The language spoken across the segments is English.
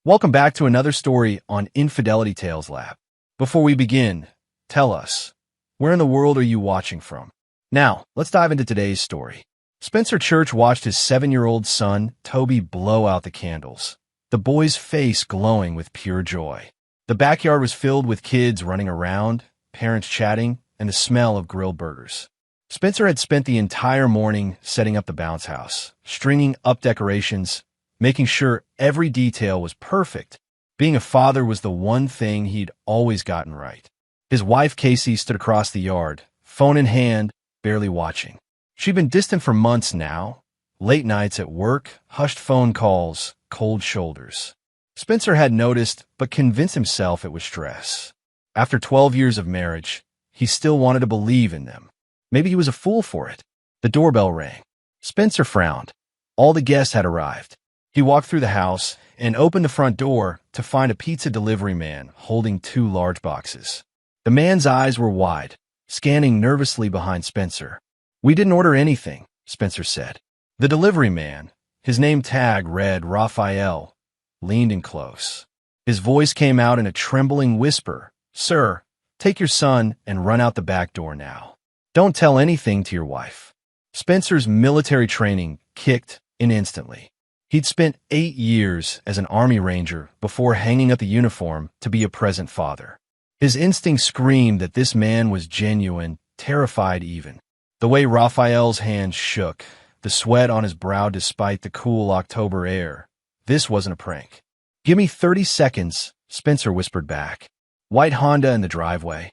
Welcome back to another story on Infidelity Tales Lab. Before we begin, tell us, where in the world are you watching from? Now, let's dive into today's story. Spencer Church watched his 7-year-old son, Toby, blow out the candles, the boy's face glowing with pure joy. The backyard was filled with kids running around, parents chatting, and the smell of grilled burgers. Spencer had spent the entire morning setting up the bounce house, stringing up decorations, making sure every detail was perfect. Being a father was the one thing he'd always gotten right. His wife, Casey, stood across the yard, phone in hand, barely watching. She'd been distant for months now. Late nights at work, hushed phone calls, cold shoulders. Spencer had noticed, but convinced himself it was stress. After 12 years of marriage, he still wanted to believe in them. Maybe he was a fool for it. The doorbell rang. Spencer frowned. All the guests had arrived. He walked through the house and opened the front door to find a pizza delivery man holding 2 large boxes. The man's eyes were wide, scanning nervously behind Spencer. "We didn't order anything," Spencer said. The delivery man, his name tag read Raphael, leaned in close. His voice came out in a trembling whisper. "Sir, take your son and run out the back door now. Don't tell anything to your wife." Spencer's military training kicked in instantly. He'd spent 8 years as an Army Ranger before hanging up the uniform to be a present father. His instinct screamed that this man was genuine, terrified even. The way Raphael's hands shook, the sweat on his brow despite the cool October air. This wasn't a prank. "Give me 30 seconds, Spencer whispered back. "White Honda in the driveway."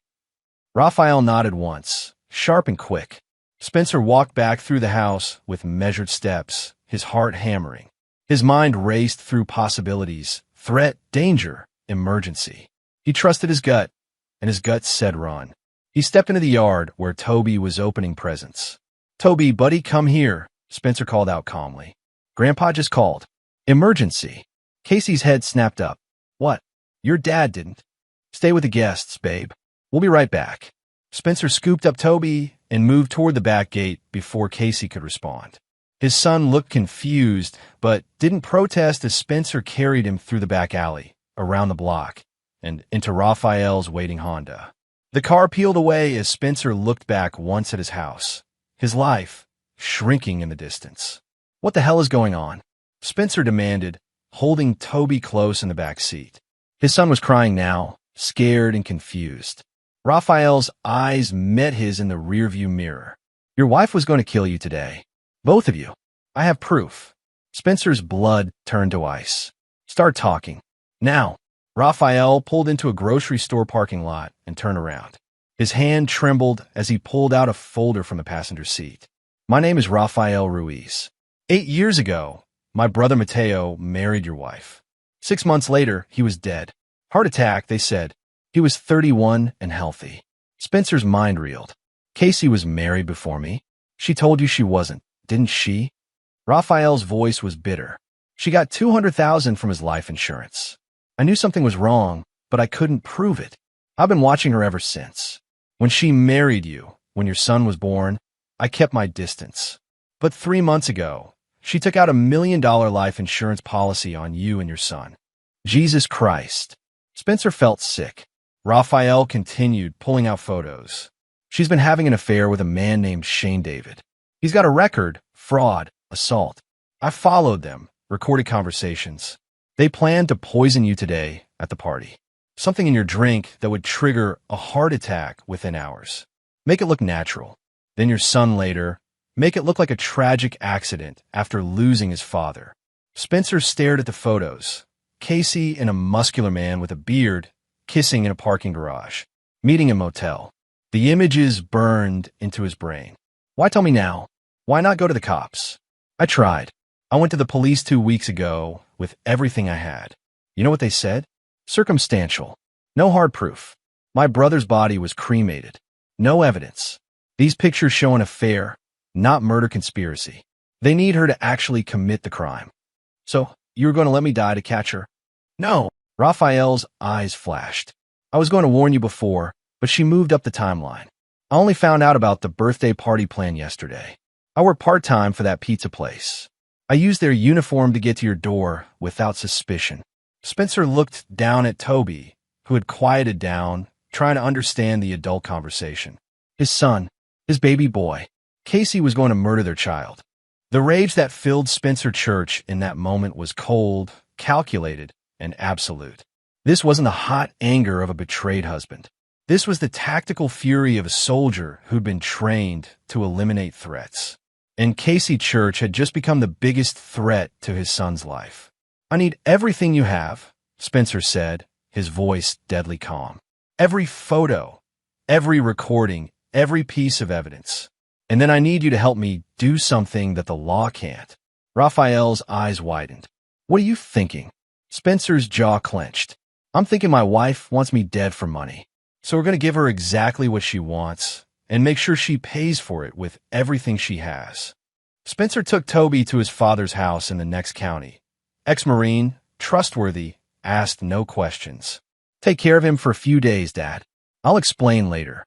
Raphael nodded once, sharp and quick. Spencer walked back through the house with measured steps, his heart hammering. His mind raced through possibilities: threat, danger, emergency. He trusted his gut, and his gut said run. He stepped into the yard where Toby was opening presents. "Toby, buddy, come here," Spencer called out calmly. "Grandpa just called. Emergency." Casey's head snapped up. "What? Your dad didn't." "Stay with the guests, babe. We'll be right back." Spencer scooped up Toby and moved toward the back gate before Casey could respond. His son looked confused, but didn't protest as Spencer carried him through the back alley, around the block, and into Raphael's waiting Honda. The car peeled away as Spencer looked back once at his house, his life shrinking in the distance. "What the hell is going on?" Spencer demanded, holding Toby close in the back seat. His son was crying now, scared and confused. Raphael's eyes met his in the rearview mirror. "Your wife was going to kill you today. Both of you. I have proof." Spencer's blood turned to ice. "Start talking. Now." Raphael pulled into a grocery store parking lot and turned around. His hand trembled as he pulled out a folder from the passenger seat. "My name is Raphael Ruiz. 8 years ago, my brother Mateo married your wife. 6 months later, he was dead. Heart attack, they said. He was 31 and healthy." Spencer's mind reeled. "Casey was married before me. She told you she wasn't, didn't she?" Raphael's voice was bitter. "She got $200,000 from his life insurance. I knew something was wrong, but I couldn't prove it. I've been watching her ever since. When she married you, when your son was born, I kept my distance. But 3 months ago, she took out $1 million life insurance policy on you and your son." Jesus Christ. Spencer felt sick. Raphael continued, pulling out photos. "She's been having an affair with a man named Shane David. He's got a record, fraud, assault. I followed them, recorded conversations. They planned to poison you today at the party. Something in your drink that would trigger a heart attack within hours. Make it look natural. Then your son later. Make it look like a tragic accident after losing his father." Spencer stared at the photos. Casey and a muscular man with a beard kissing in a parking garage, meeting in a motel. The images burned into his brain. Why tell me now? Why not go to the cops? "I tried. I went to the police 2 weeks ago with everything I had. You know what they said? Circumstantial. No hard proof. My brother's body was cremated. No evidence. These pictures show an affair, not murder conspiracy. They need her to actually commit the crime. So, you were going to let me die to catch her?" "No." Raphael's eyes flashed. "I was going to warn you before, but she moved up the timeline. I only found out about the birthday party plan yesterday. I work part-time for that pizza place. I used their uniform to get to your door without suspicion. Spencer looked down at Toby, who had quieted down, trying to understand the adult conversation. His son, his baby boy, Casey was going to murder their child. The rage that filled Spencer Church in that moment was cold, calculated, and absolute. This wasn't the hot anger of a betrayed husband. This was the tactical fury of a soldier who'd been trained to eliminate threats. And Casey Church had just become the biggest threat to his son's life. "I need everything you have," Spencer said, his voice deadly calm. "Every photo, every recording, every piece of evidence. And then I need you to help me do something that the law can't." Raphael's eyes widened. "What are you thinking?" Spencer's jaw clenched. "I'm thinking my wife wants me dead for money. So we're going to give her exactly what she wants and make sure she pays for it with everything she has." Spencer took Toby to his father's house in the next county. Ex-Marine, trustworthy, asked no questions. "Take care of him for a few days, Dad. I'll explain later."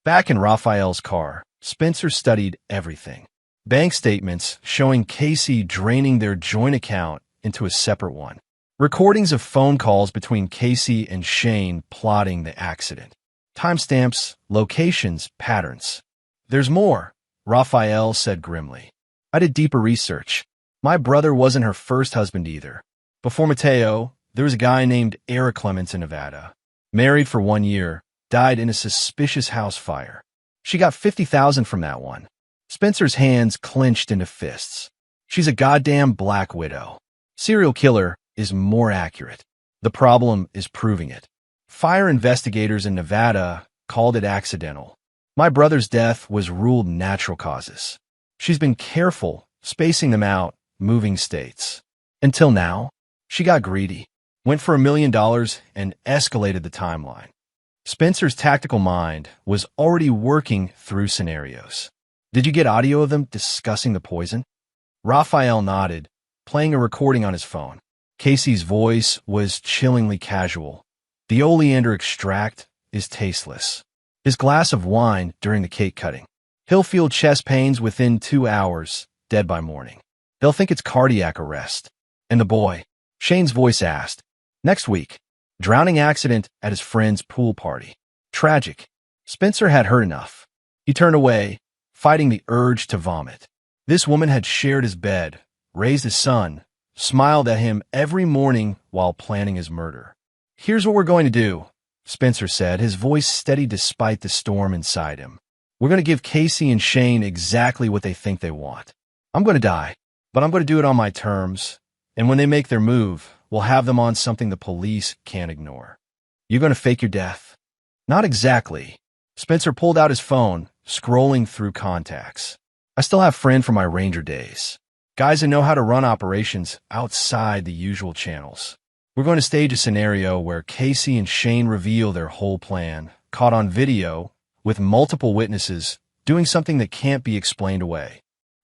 Back in Raphael's car, Spencer studied everything. Bank statements showing Casey draining their joint account into a separate one. Recordings of phone calls between Casey and Shane plotting the accident. Timestamps, locations, patterns. "There's more," Raphael said grimly. "I did deeper research. My brother wasn't her first husband either. Before Mateo, there was a guy named Eric Clements in Nevada. Married for 1 year, died in a suspicious house fire. She got $50,000 from that one." Spencer's hands clenched into fists. "She's a goddamn black widow. Serial killer is more accurate. The problem is proving it. Fire investigators in Nevada called it accidental. My brother's death was ruled natural causes. She's been careful, spacing them out, moving states. Until now, she got greedy, went for $1 million and escalated the timeline." Spencer's tactical mind was already working through scenarios. "Did you get audio of them discussing the poison?" Raphael nodded, playing a recording on his phone. Casey's voice was chillingly casual. "The oleander extract is tasteless. His glass of wine during the cake cutting. He'll feel chest pains within 2 hours, dead by morning. They'll think it's cardiac arrest." "And the boy?" Shane's voice asked. "Next week. Drowning accident at his friend's pool party. Tragic." Spencer had heard enough. He turned away, fighting the urge to vomit. This woman had shared his bed, raised his son, smiled at him every morning while planning his murder. "Here's what we're going to do," Spencer said, his voice steady despite the storm inside him. "We're going to give Casey and Shane exactly what they think they want. I'm going to die, but I'm going to do it on my terms, and when they make their move, we'll have them on something the police can't ignore." "You're going to fake your death?" "Not exactly." Spencer pulled out his phone, scrolling through contacts. "I still have friends from my Ranger days. Guys that know how to run operations outside the usual channels. We're going to stage a scenario where Casey and Shane reveal their whole plan, caught on video, with multiple witnesses, doing something that can't be explained away."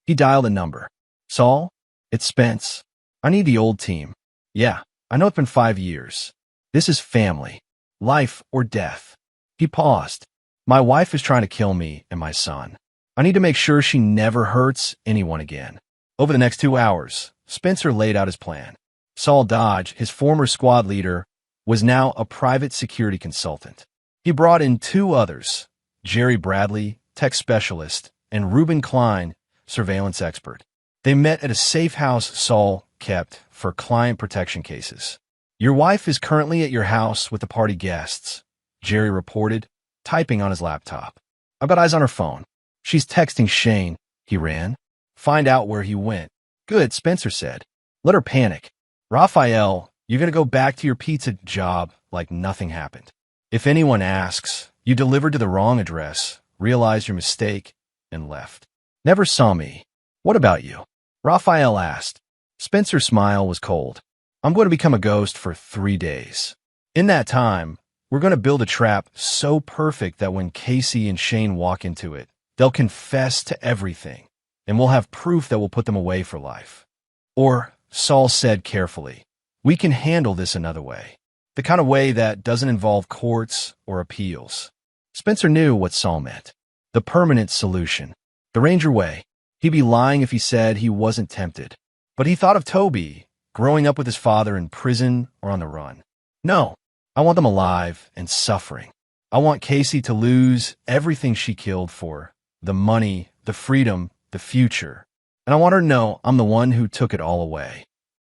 He dialed a number. "Saul? It's Spence. I need the old team. Yeah, I know it's been 5 years. This is family. Life or death." He paused. "My wife is trying to kill me and my son. I need to make sure she never hurts anyone again." Over the next 2 hours, Spencer laid out his plan. Saul Dodge, his former squad leader, was now a private security consultant. He brought in 2 others, Jerry Bradley, tech specialist, and Reuben Klein, surveillance expert. They met at a safe house Saul kept for client protection cases. "Your wife is currently at your house with the party guests," Jerry reported, typing on his laptop. "I've got eyes on her phone. She's texting Shane," he ran. "Find out where he went." "Good," Spencer said. "Let her panic. Raphael, you're going to go back to your pizza job like nothing happened. If anyone asks, you delivered to the wrong address, realized your mistake, and left. Never saw me. What about you?" Raphael asked. Spencer's smile was cold. "I'm going to become a ghost for 3 days. In that time, we're going to build a trap so perfect that when Casey and Shane walk into it, they'll confess to everything, and we'll have proof that will put them away for life. Or," Saul said carefully, "we can handle this another way. The kind of way that doesn't involve courts or appeals." Spencer knew what Saul meant. The permanent solution. The Ranger way. He'd be lying if he said he wasn't tempted. But he thought of Toby, growing up with his father in prison or on the run. No, I want them alive and suffering. I want Casey to lose everything she killed for, the money, the freedom, the future. And I want her to know I'm the one who took it all away.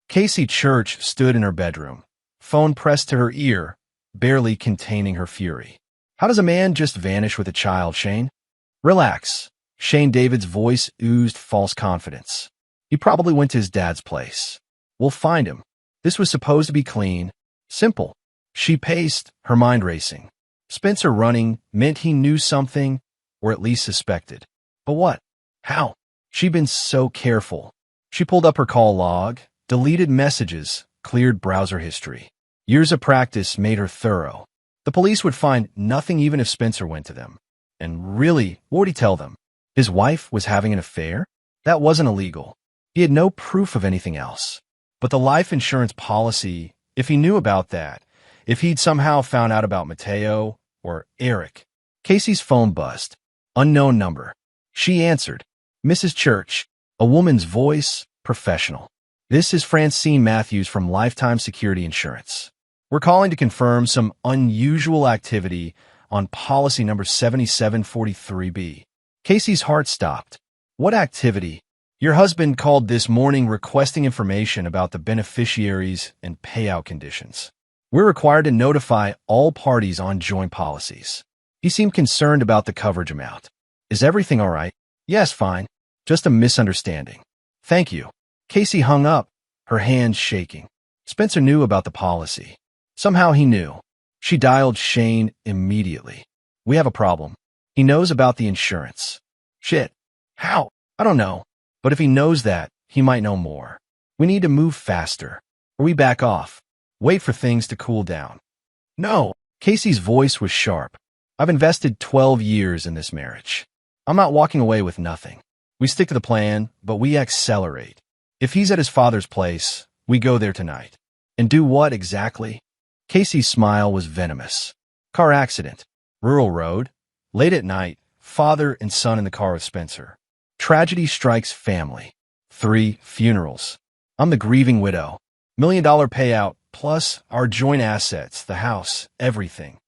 Casey Church stood in her bedroom, phone pressed to her ear, barely containing her fury. How does a man just vanish with a child, Shane? Relax. Shane David's voice oozed false confidence. He probably went to his dad's place. We'll find him. This was supposed to be clean, simple. She paced, her mind racing. Spencer running meant he knew something, or at least suspected. But what? How? She'd been so careful. She pulled up her call log, deleted messages, cleared browser history. Years of practice made her thorough. The police would find nothing even if Spencer went to them. And really, what would he tell them? His wife was having an affair? That wasn't illegal. He had no proof of anything else. But the life insurance policy, if he knew about that, if he'd somehow found out about Mateo or Eric. Casey's phone buzzed. Unknown number. She answered. Mrs. Church. A woman's voice, professional. This is Francine Matthews from Lifetime Security Insurance. We're calling to confirm some unusual activity on policy number 7743B. Casey's heart stopped. What activity? Your husband called this morning requesting information about the beneficiaries and payout conditions. We're required to notify all parties on joint policies. He seemed concerned about the coverage amount. Is everything all right? Yes, fine. Just a misunderstanding. Thank you. Casey hung up, her hands shaking. Spencer knew about the policy. Somehow he knew. She dialed Shane immediately. We have a problem. He knows about the insurance. Shit. How? I don't know. But if he knows that, he might know more. We need to move faster. Or we back off. Wait for things to cool down. No. Casey's voice was sharp. I've invested 12 years in this marriage. I'm not walking away with nothing. We stick to the plan, but we accelerate. If he's at his father's place, we go there tonight. And do what exactly? Casey's smile was venomous. Car accident. Rural road. Late at night, father and son in the car with Spencer. Tragedy strikes family. 3 funerals. I'm the grieving widow. $1 million payout, plus our joint assets, the house, everything.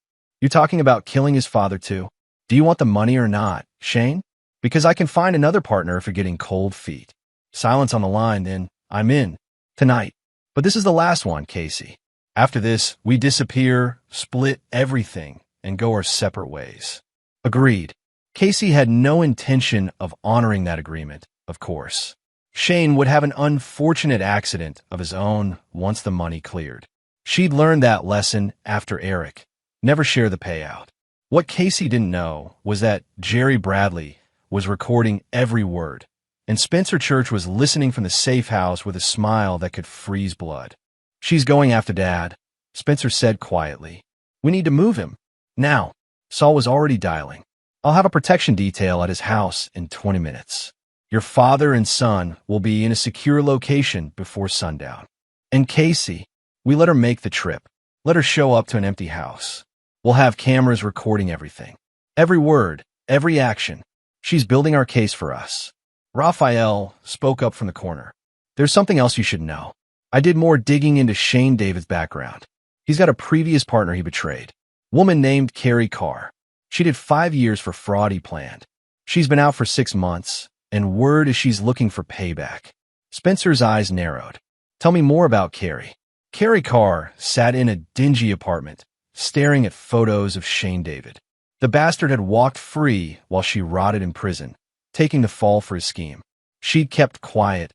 You talking about killing his father too? Do you want the money or not, Shane? Because I can find another partner if you're getting cold feet. Silence on the line, then I'm in. Tonight. But this is the last one, Casey. After this, we disappear, split everything, and go our separate ways. Agreed. Casey had no intention of honoring that agreement, of course. Shane would have an unfortunate accident of his own once the money cleared. She'd learned that lesson after Eric. Never share the payout. What Casey didn't know was that Jerry Bradley was recording every word, and Spencer Church was listening from the safe house with a smile that could freeze blood. She's going after Dad, Spencer said quietly. We need to move him. Now. Saul was already dialing. I'll have a protection detail at his house in 20 minutes. Your father and son will be in a secure location before sundown. And Casey, we let her make the trip. Let her show up to an empty house. We'll have cameras recording everything. Every word, every action. She's building our case for us. Raphael spoke up from the corner. There's something else you should know. I did more digging into Shane David's background. He's got a previous partner he betrayed. Woman named Carrie Carr. She did 5 years for fraud he planned. She's been out for 6 months, and word is she's looking for payback. Spencer's eyes narrowed. Tell me more about Carrie. Carrie Carr sat in a dingy apartment, staring at photos of Shane David. The bastard had walked free while she rotted in prison, taking the fall for his scheme. She'd kept quiet,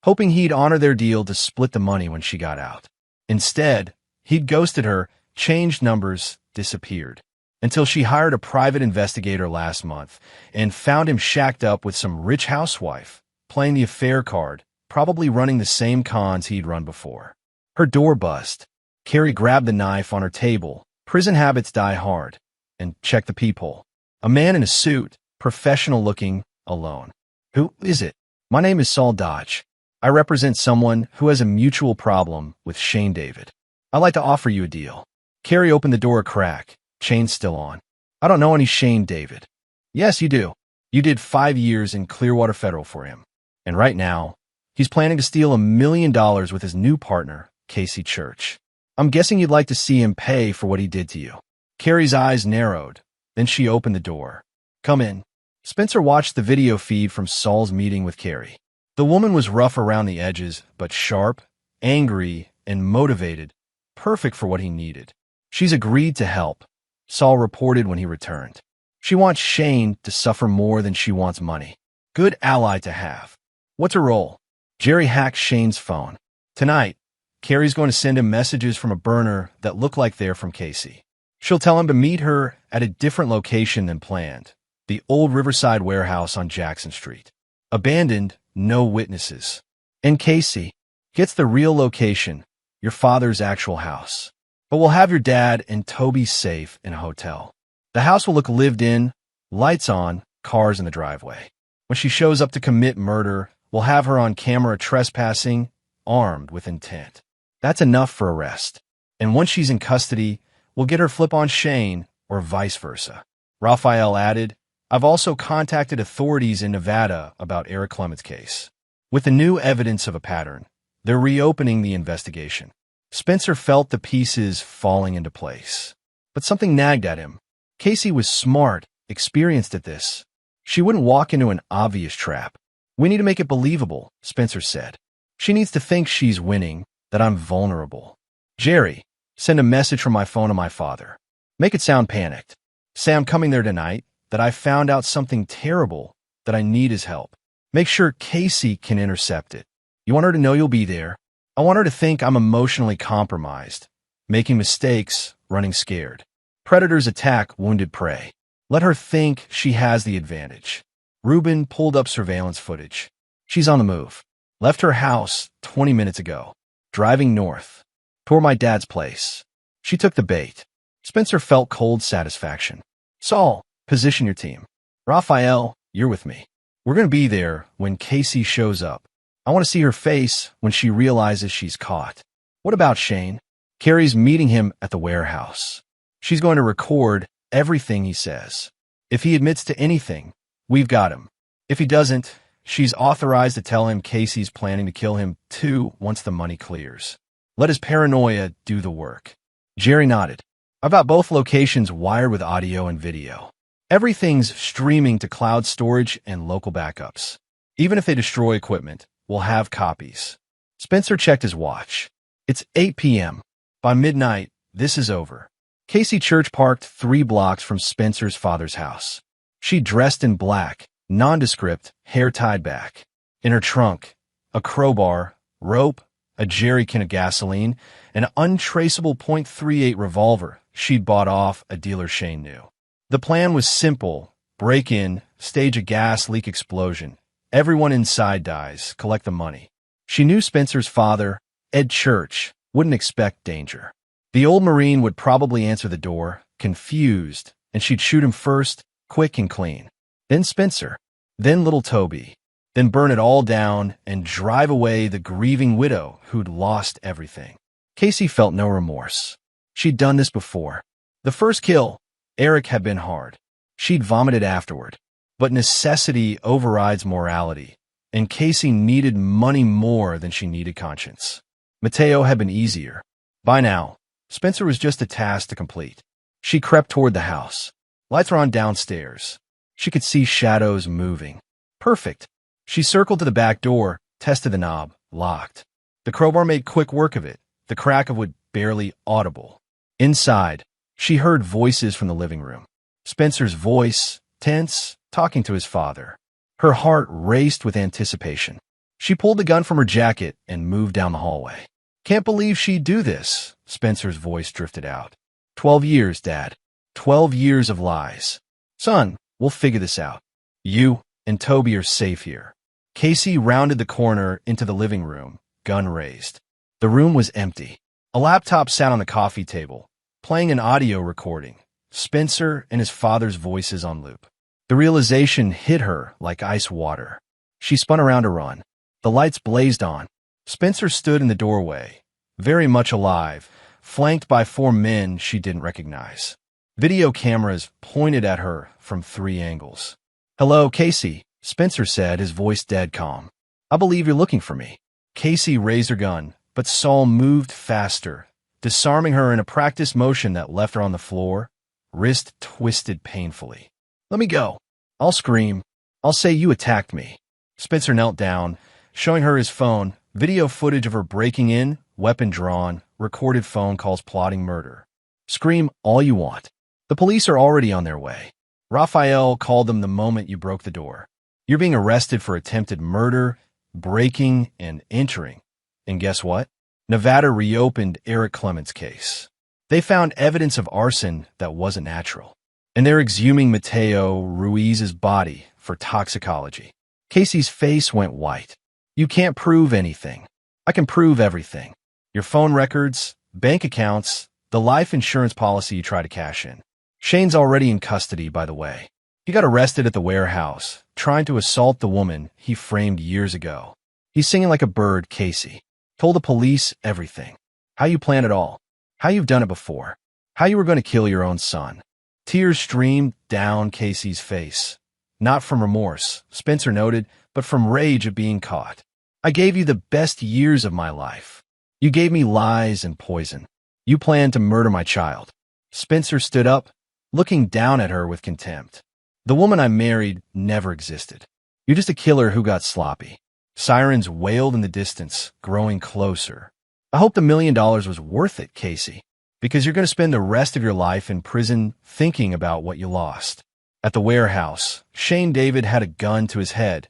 hoping he'd honor their deal to split the money when she got out. Instead, he'd ghosted her, changed numbers, disappeared, until she hired a private investigator last month and found him shacked up with some rich housewife, playing the affair card, probably running the same cons he'd run before. Her door buzzed. Carrie grabbed the knife on her table. Prison habits die hard. And checked the peephole. A man in a suit, professional looking, alone. Who is it? My name is Saul Dodge. I represent someone who has a mutual problem with Shane David. I'd like to offer you a deal. Carrie opened the door a crack, chain still on. I don't know any Shane David. Yes, you do. You did 5 years in Clearwater Federal for him. And right now, He's planning to steal $1 million with his new partner, Casey Church. I'm guessing you'd like to see him pay for what he did to you. Carrie's eyes narrowed. Then she opened the door. Come in. Spencer watched the video feed from Saul's meeting with Carrie. The woman was rough around the edges, but sharp, angry, and motivated, perfect for what he needed. She's agreed to help, Saul reported when he returned. She wants Shane to suffer more than she wants money. Good ally to have. What's her role? Jerry hacked Shane's phone. Tonight, Carrie's going to send him messages from a burner that look like they're from Casey. She'll tell him to meet her at a different location than planned, the old Riverside warehouse on Jackson Street. Abandoned, no witnesses. And Casey gets the real location, your father's actual house. But we'll have your dad and Toby safe in a hotel. The house will look lived in, lights on, cars in the driveway. When she shows up to commit murder, we'll have her on camera trespassing, armed with intent. That's enough for arrest. And once she's in custody, we'll get her flip on Shane, or vice versa. Raphael added, I've also contacted authorities in Nevada about Eric Clement's case. With the new evidence of a pattern, they're reopening the investigation. Spencer felt the pieces falling into place. But something nagged at him. Casey was smart, experienced at this. She wouldn't walk into an obvious trap. We need to make it believable, Spencer said. She needs to think she's winning, that I'm vulnerable. Jerry, send a message from my phone to my father. Make it sound panicked. Say I'm coming there tonight, that I found out something terrible, that I need his help. Make sure Casey can intercept it. You want her to know you'll be there. I want her to think I'm emotionally compromised, making mistakes, running scared. Predators attack wounded prey. Let her think she has the advantage. Ruben pulled up surveillance footage. She's on the move. Left her house 20 minutes ago. Driving north. Toward my dad's place. She took the bait. Spencer felt cold satisfaction. Saul, position your team. Raphael, you're with me. We're going to be there when Casey shows up. I want to see her face when she realizes she's caught. What about Shane? Carrie's meeting him at the warehouse. She's going to record everything he says. If he admits to anything, we've got him. If he doesn't, she's authorized to tell him Casey's planning to kill him too once the money clears. Let his paranoia do the work. Jerry nodded. I've got both locations wired with audio and video. Everything's streaming to cloud storage and local backups. Even if they destroy equipment, we'll have copies. Spencer checked his watch. It's 8 p.m. By midnight, this is over. Casey Church parked 3 blocks from Spencer's father's house. She dressed in black, nondescript, hair tied back. In her trunk, a crowbar, rope, a jerrycan of gasoline, an untraceable .38 revolver she'd bought off a dealer Shane knew. The plan was simple. Break in, stage a gas leak explosion. Everyone inside dies, collect the money. She knew Spencer's father, Ed Church, wouldn't expect danger. The old Marine would probably answer the door, confused, and she'd shoot him first, quick and clean. Then Spencer. Then little Toby. Then burn it all down and drive away the grieving widow who'd lost everything. Casey felt no remorse. She'd done this before. The first kill, Eric, had been hard. She'd vomited afterward. But necessity overrides morality, and Casey needed money more than she needed conscience. Mateo had been easier. By now, Spencer was just a task to complete. She crept toward the house. Lights were on downstairs. She could see shadows moving. Perfect. She circled to the back door, tested the knob, locked. The crowbar made quick work of it, the crack of wood barely audible. Inside, she heard voices from the living room. Spencer's voice, tense, talking to his father. Her heart raced with anticipation. She pulled the gun from her jacket and moved down the hallway. Can't believe she'd do this, Spencer's voice drifted out. 12 years, Dad. 12 years of lies. Son, we'll figure this out. You and Toby are safe here. Casey rounded the corner into the living room, gun raised. The room was empty. A laptop sat on the coffee table, playing an audio recording. Spencer and his father's voices on loop. The realization hit her like ice water. She spun around to run. The lights blazed on. Spencer stood in the doorway, very much alive, flanked by 4 men she didn't recognize. Video cameras pointed at her from 3 angles. Hello, Casey, Spencer said, his voice dead calm. I believe you're looking for me. Casey raised her gun, but Saul moved faster, disarming her in a practiced motion that left her on the floor, wrist twisted painfully. Let me go. I'll scream. I'll say you attacked me. Spencer knelt down, showing her his phone, video footage of her breaking in, weapon drawn, recorded phone calls plotting murder. Scream all you want. The police are already on their way. Raphael called them the moment you broke the door. You're being arrested for attempted murder, breaking, and entering. And guess what? Nevada reopened Eric Clements' case. They found evidence of arson that wasn't natural. And they're exhuming Mateo Ruiz's body for toxicology. Casey's face went white. You can't prove anything. I can prove everything. Your phone records, bank accounts, the life insurance policy you try to cash in. Shane's already in custody, by the way. He got arrested at the warehouse, trying to assault the woman he framed years ago. He's singing like a bird, Casey. Told the police everything. How you planned it all. How you've done it before. How you were going to kill your own son. Tears streamed down Casey's face. Not from remorse, Spencer noted, but from rage of being caught. I gave you the best years of my life. You gave me lies and poison. You planned to murder my child. Spencer stood up, looking down at her with contempt. The woman I married never existed. You're just a killer who got sloppy. Sirens wailed in the distance, growing closer. I hope the $1 million was worth it, Casey, because you're going to spend the rest of your life in prison thinking about what you lost. At the warehouse, Shane David had a gun to his head,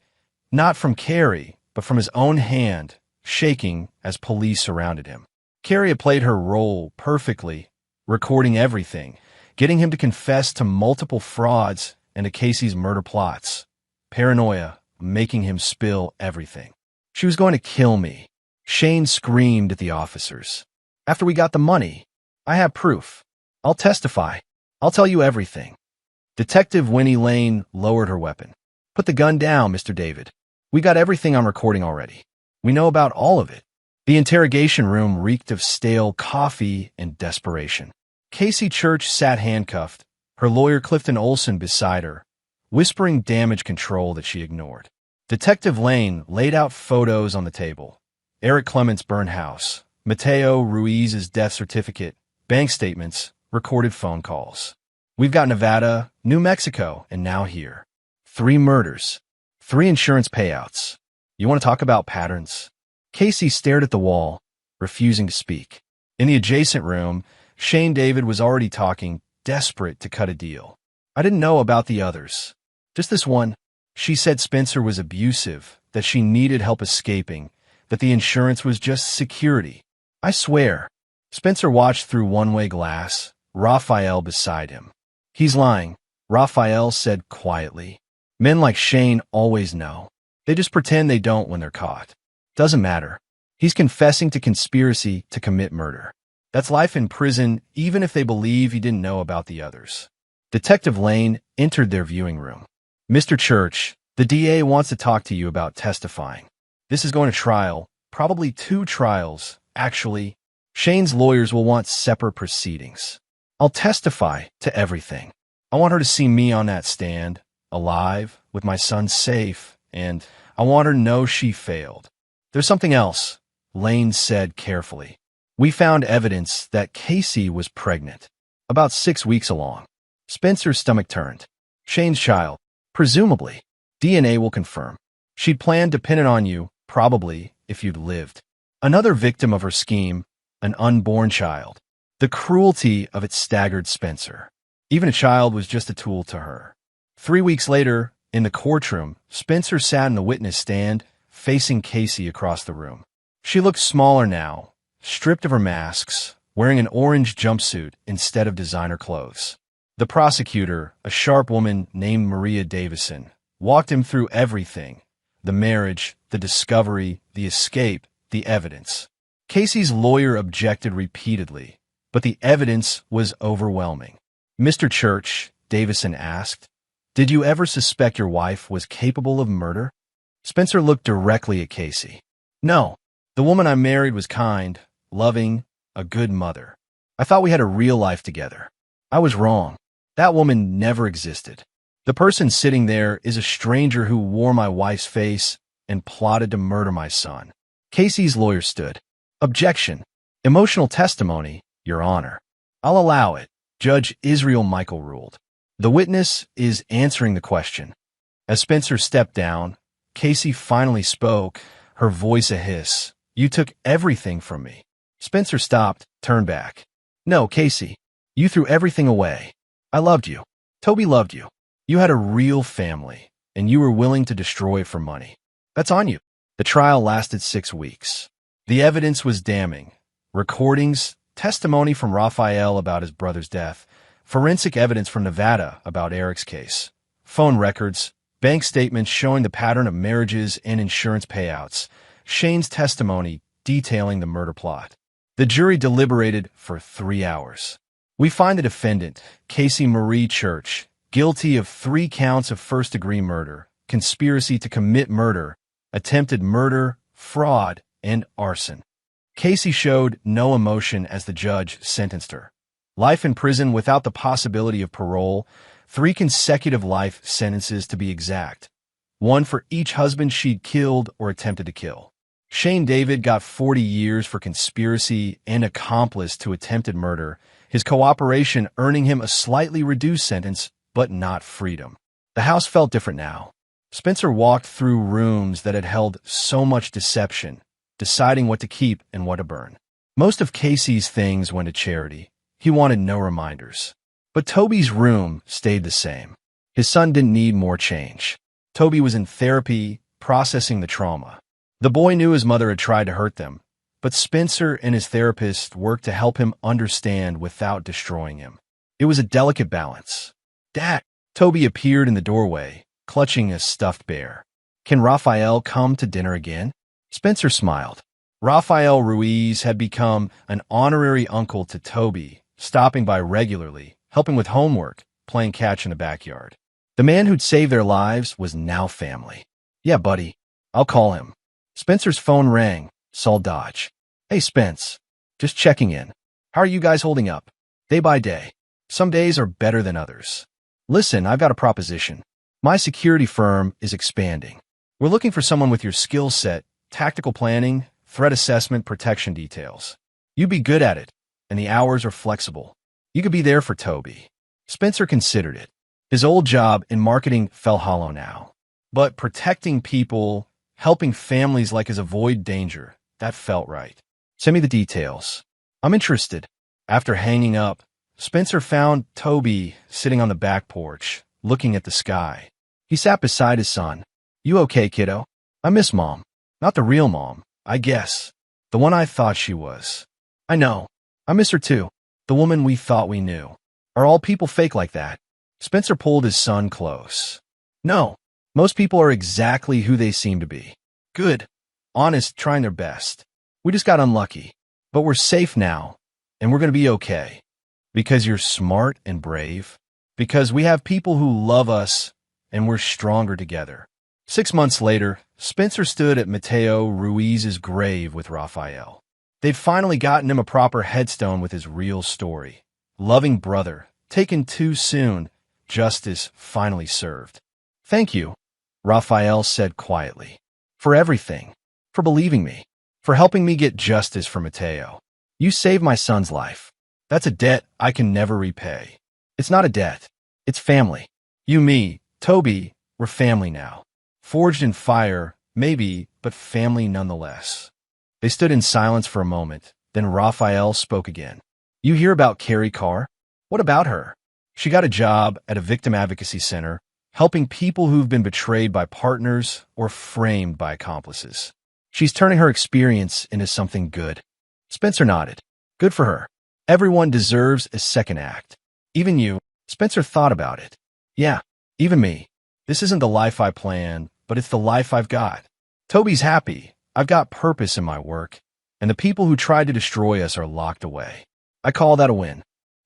not from Carrie, but from his own hand, shaking as police surrounded him. Carrie had played her role perfectly, recording everything, getting him to confess to multiple frauds and to Casey's murder plots. Paranoia making him spill everything. She was going to kill me. Shane screamed at the officers. After we got the money, I have proof. I'll testify. I'll tell you everything. Detective Winnie Lane lowered her weapon. Put the gun down, Mr. David. We got everything on recording already. We know about all of it. The interrogation room reeked of stale coffee and desperation. Casey Church sat handcuffed, her lawyer Clifton Olson beside her, whispering damage control that she ignored. Detective Lane laid out photos on the table. Eric Clements' burned house, Mateo Ruiz's death certificate, bank statements, recorded phone calls. We've got Nevada, New Mexico, and now here. 3 murders. 3 insurance payouts. You want to talk about patterns? Casey stared at the wall, refusing to speak. In the adjacent room, Shane David was already talking, desperate to cut a deal. I didn't know about the others. Just this one. She said Spencer was abusive, that she needed help escaping, that the insurance was just security. I swear. Spencer watched through one-way glass, Raphael beside him. He's lying, Raphael said quietly. Men like Shane always know. They just pretend they don't when they're caught. Doesn't matter. He's confessing to conspiracy to commit murder. That's life in prison, even if they believe he didn't know about the others. Detective Lane entered their viewing room. Mr. Church, the DA wants to talk to you about testifying. This is going to trial, probably 2 trials, actually. Shane's lawyers will want separate proceedings. I'll testify to everything. I want her to see me on that stand, alive, with my son safe, and I want her to know she failed. There's something else, Lane said carefully. We found evidence that Casey was pregnant, about 6 weeks along. Spencer's stomach turned. Shane's child, presumably. DNA will confirm. She'd planned to pin it on you, probably, if you'd lived. Another victim of her scheme, an unborn child. The cruelty of it staggered Spencer. Even a child was just a tool to her. 3 weeks later, in the courtroom, Spencer sat in the witness stand, facing Casey across the room. She looked smaller now, stripped of her masks, wearing an orange jumpsuit instead of designer clothes. The prosecutor, a sharp woman named Maria Davison, walked him through everything: the marriage, the discovery, the escape, the evidence. Casey's lawyer objected repeatedly, but the evidence was overwhelming. Mr. Church, Davison asked, did you ever suspect your wife was capable of murder? Spencer looked directly at Casey. No, the woman I married was kind, loving, a good mother. I thought we had a real life together. I was wrong. That woman never existed. The person sitting there is a stranger who wore my wife's face, and plotted to murder my son. Casey's lawyer stood. Objection. Emotional testimony, Your Honor. I'll allow it, Judge Israel Michael ruled. The witness is answering the question. As Spencer stepped down, Casey finally spoke, her voice a hiss. You took everything from me. Spencer stopped, turned back. No, Casey. You threw everything away. I loved you. Toby loved you. You had a real family, and you were willing to destroy it for money. That's on you. The trial lasted 6 weeks. The evidence was damning. Recordings, testimony from Raphael about his brother's death, forensic evidence from Nevada about Eric's case, phone records, bank statements showing the pattern of marriages and insurance payouts, Shane's testimony detailing the murder plot. The jury deliberated for 3 hours. We find the defendant, Casey Marie Church, guilty of 3 counts of first-degree murder, conspiracy to commit murder, attempted murder, fraud, and arson. Casey showed no emotion as the judge sentenced her. Life in prison without the possibility of parole, 3 consecutive life sentences to be exact, 1 for each husband she'd killed or attempted to kill. Shane David got 40 years for conspiracy and accomplice to attempted murder, his cooperation earning him a slightly reduced sentence, but not freedom. The house felt different now. Spencer walked through rooms that had held so much deception, deciding what to keep and what to burn. Most of Casey's things went to charity. He wanted no reminders. But Toby's room stayed the same. His son didn't need more change. Toby was in therapy, processing the trauma. The boy knew his mother had tried to hurt them, but Spencer and his therapist worked to help him understand without destroying him. It was a delicate balance. Dad! Toby appeared in the doorway, clutching a stuffed bear. Can Raphael come to dinner again? Spencer smiled. Raphael Ruiz had become an honorary uncle to Toby, stopping by regularly, helping with homework, playing catch in the backyard. The man who'd saved their lives was now family. Yeah, buddy. I'll call him. Spencer's phone rang. Saul Dodge. Hey, Spence. Just checking in. How are you guys holding up? Day by day. Some days are better than others. Listen, I've got a proposition. My security firm is expanding. We're looking for someone with your skill set, tactical planning, threat assessment, protection details. You'd be good at it, and the hours are flexible. You could be there for Toby. Spencer considered it. His old job in marketing fell hollow now. But protecting people, helping families like his avoid danger, that felt right. Send me the details. I'm interested. After hanging up, Spencer found Toby sitting on the back porch, looking at the sky. He sat beside his son. You okay, kiddo? I miss Mom. Not the real Mom, I guess. The one I thought she was. I know. I miss her too. The woman we thought we knew. Are all people fake like that? Spencer pulled his son close. No. Most people are exactly who they seem to be. Good. Honest, trying their best. We just got unlucky. But we're safe now, and we're going to be okay. Because you're smart and brave. Because we have people who love us, and we're stronger together. 6 months later, Spencer stood at Mateo Ruiz's grave with Raphael. They'd finally gotten him a proper headstone with his real story. Loving brother, taken too soon, justice finally served. Thank you, Raphael said quietly. For everything. For believing me. For helping me get justice for Mateo. You saved my son's life. That's a debt I can never repay. It's not a debt. It's family. You, me, Toby, we're family now. Forged in fire, maybe, but family nonetheless. They stood in silence for a moment, then Raphael spoke again. You hear about Carrie Carr? What about her? She got a job at a victim advocacy center, helping people who've been betrayed by partners or framed by accomplices. She's turning her experience into something good. Spencer nodded. Good for her. Everyone deserves a second act. Even you. Spencer thought about it. Yeah, even me. This isn't the life I planned, but it's the life I've got. Toby's happy. I've got purpose in my work, and the people who tried to destroy us are locked away. I call that a win.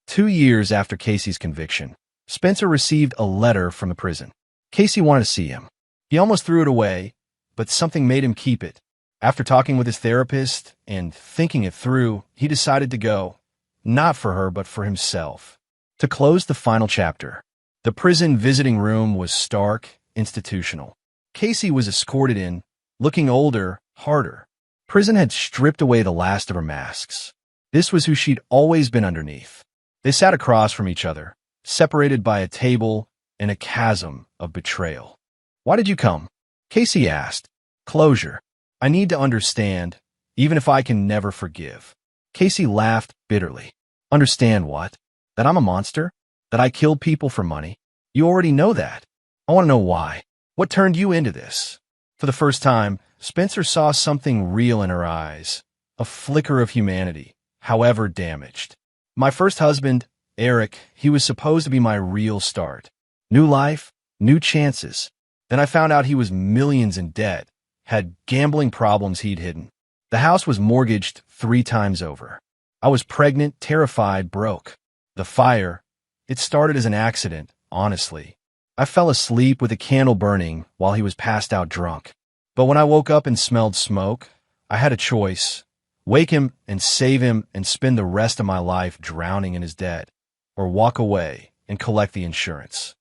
2 years after Casey's conviction, Spencer received a letter from the prison. Casey wanted to see him. He almost threw it away, but something made him keep it. After talking with his therapist and thinking it through, he decided to go, not for her, but for himself. To close the final chapter, the prison visiting room was stark, institutional. Casey was escorted in, looking older, harder. Prison had stripped away the last of her masks. This was who she'd always been underneath. They sat across from each other, separated by a table and a chasm of betrayal. "Why did you come?" Casey asked. "Closure. I need to understand, even if I can never forgive." Casey laughed bitterly. "Understand what? That I'm a monster? That I killed people for money? You already know that. I want to know why. What turned you into this?" For the first time, Spencer saw something real in her eyes, a flicker of humanity, however damaged. "My first husband, Eric, he was supposed to be my real start. New life, new chances. Then I found out he was millions in debt, had gambling problems he'd hidden. The house was mortgaged 3 times over. I was pregnant, terrified, broke. The fire, it started as an accident, honestly. I fell asleep with a candle burning while he was passed out drunk. But when I woke up and smelled smoke, I had a choice. Wake him and save him and spend the rest of my life drowning in his debt, or walk away and collect the insurance.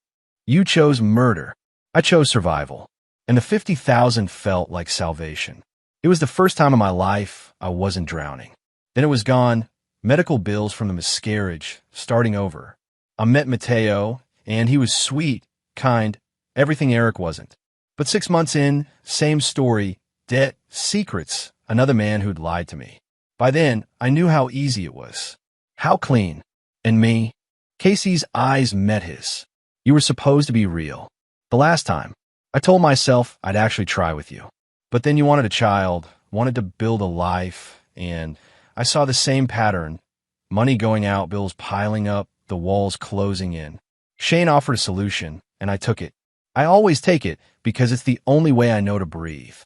You chose murder. I chose survival. And the 50,000 felt like salvation. It was the first time in my life I wasn't drowning. Then it was gone, medical bills from the miscarriage, starting over. I met Mateo, and he was sweet, kind, everything Eric wasn't. But 6 months in, same story, debt, secrets, another man who'd lied to me. By then, I knew how easy it was. How clean. And me? Casey's eyes met his. You were supposed to be real. The last time, I told myself I'd actually try with you. But then you wanted a child, wanted to build a life, and I saw the same pattern. Money going out, bills piling up, the walls closing in. Shane offered a solution, and I took it. I always take it because it's the only way I know to breathe.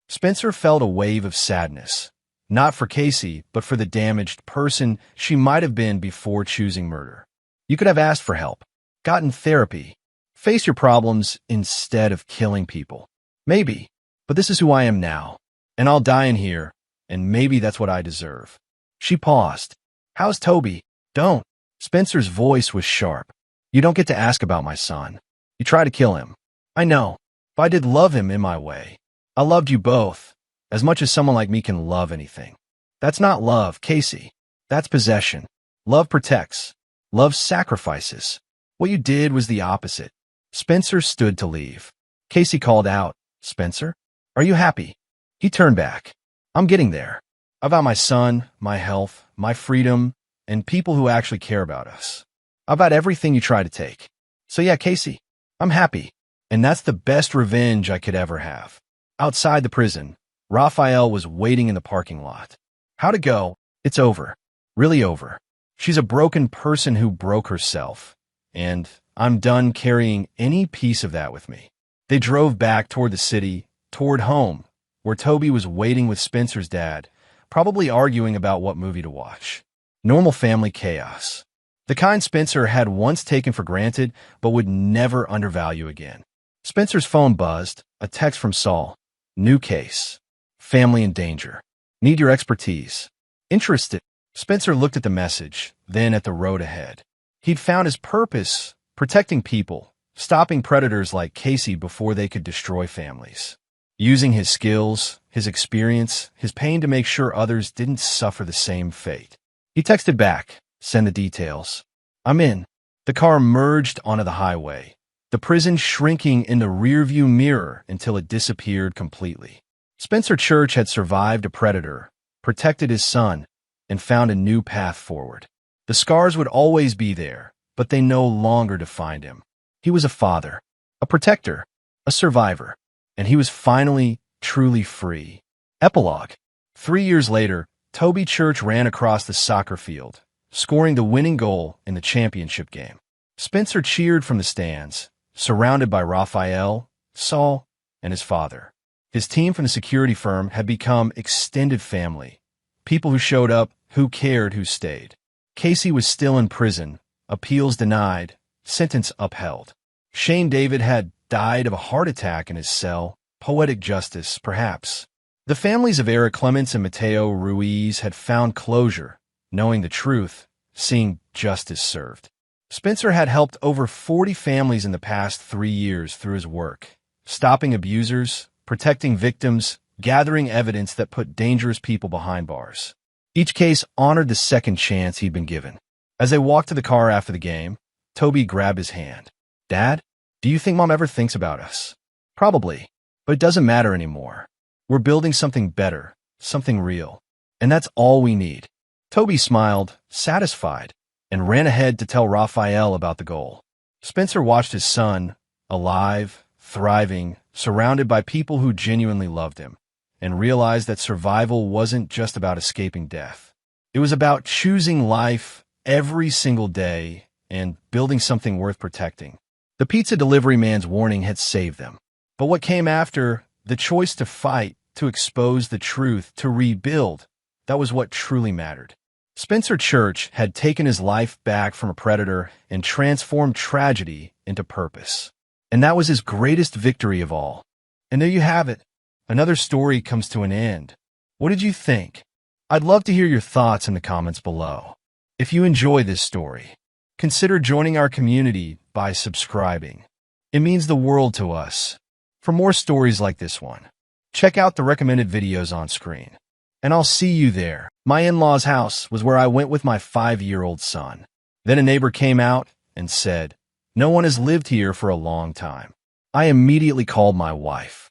Spencer felt a wave of sadness, not for Casey, but for the damaged person she might have been before choosing murder. You could have asked for help, gotten therapy, faced your problems instead of killing people. Maybe, but this is who I am now, and I'll die in here, and maybe that's what I deserve. She paused. How's Toby? Don't. Spencer's voice was sharp. You don't get to ask about my son. You try to kill him. I know, but I did love him in my way. I loved you both, as much as someone like me can love anything. That's not love, Casey. That's possession. Love protects. Love sacrifices. What you did was the opposite. Spencer stood to leave. Casey called out, Spencer, are you happy? He turned back. I'm getting there. About my son, my health, my freedom, and people who actually care about us. About everything you try to take. So yeah, Casey, I'm happy. And that's the best revenge I could ever have. Outside the prison, Raphael was waiting in the parking lot. How'd it go? It's over. Really over. She's a broken person who broke herself. And I'm done carrying any piece of that with me. They drove back toward the city, toward home, where Toby was waiting with Spencer's dad, probably arguing about what movie to watch. Normal family chaos. The kind Spencer had once taken for granted, but would never undervalue again. Spencer's phone buzzed, a text from Saul. New case. Family in danger. Need your expertise. Interested. Spencer looked at the message, then at the road ahead. He'd found his purpose, protecting people, stopping predators like Casey before they could destroy families. Using his skills, his experience, his pain to make sure others didn't suffer the same fate. He texted back, send the details. I'm in. The car merged onto the highway, the prison shrinking in the rearview mirror until it disappeared completely. Spencer Church had survived a predator, protected his son, and found a new path forward. The scars would always be there, but they no longer defined him. He was a father, a protector, a survivor, and he was finally, truly free. Epilogue. 3 years later, Toby Church ran across the soccer field, scoring the winning goal in the championship game. Spencer cheered from the stands, surrounded by Raphael, Saul, and his father. His team from the security firm had become extended family. People who showed up, who cared, who stayed. Casey was still in prison, appeals denied, sentence upheld. Shane David had died of a heart attack in his cell, poetic justice, perhaps. The families of Eric Clements and Mateo Ruiz had found closure, knowing the truth, seeing justice served. Spencer had helped over 40 families in the past 3 years through his work, stopping abusers, protecting victims, gathering evidence that put dangerous people behind bars. Each case honored the second chance he'd been given. As they walked to the car after the game, Toby grabbed his hand. "Dad, do you think Mom ever thinks about us?" "Probably, but it doesn't matter anymore. We're building something better, something real, and that's all we need." Toby smiled, satisfied, and ran ahead to tell Raphael about the goal. Spencer watched his son, alive, thriving, surrounded by people who genuinely loved him, and realized that survival wasn't just about escaping death. It was about choosing life every single day and building something worth protecting. The pizza delivery man's warning had saved them. But what came after, the choice to fight, to expose the truth, to rebuild, that was what truly mattered. Spencer Church had taken his life back from a predator and transformed tragedy into purpose. And that was his greatest victory of all. And there you have it. Another story comes to an end. What did you think? I'd love to hear your thoughts in the comments below. If you enjoy this story, consider joining our community by subscribing. It means the world to us. For more stories like this one, check out the recommended videos on screen. And I'll see you there. My in-laws' house was where I went with my 5-year-old son. Then a neighbor came out and said, "No one has lived here for a long time." I immediately called my wife.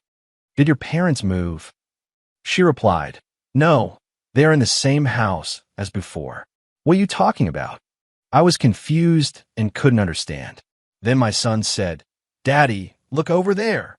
"Did your parents move?" She replied, "No, they are in the same house as before." "What are you talking about?" I was confused and couldn't understand. Then my son said, "Daddy, look over there."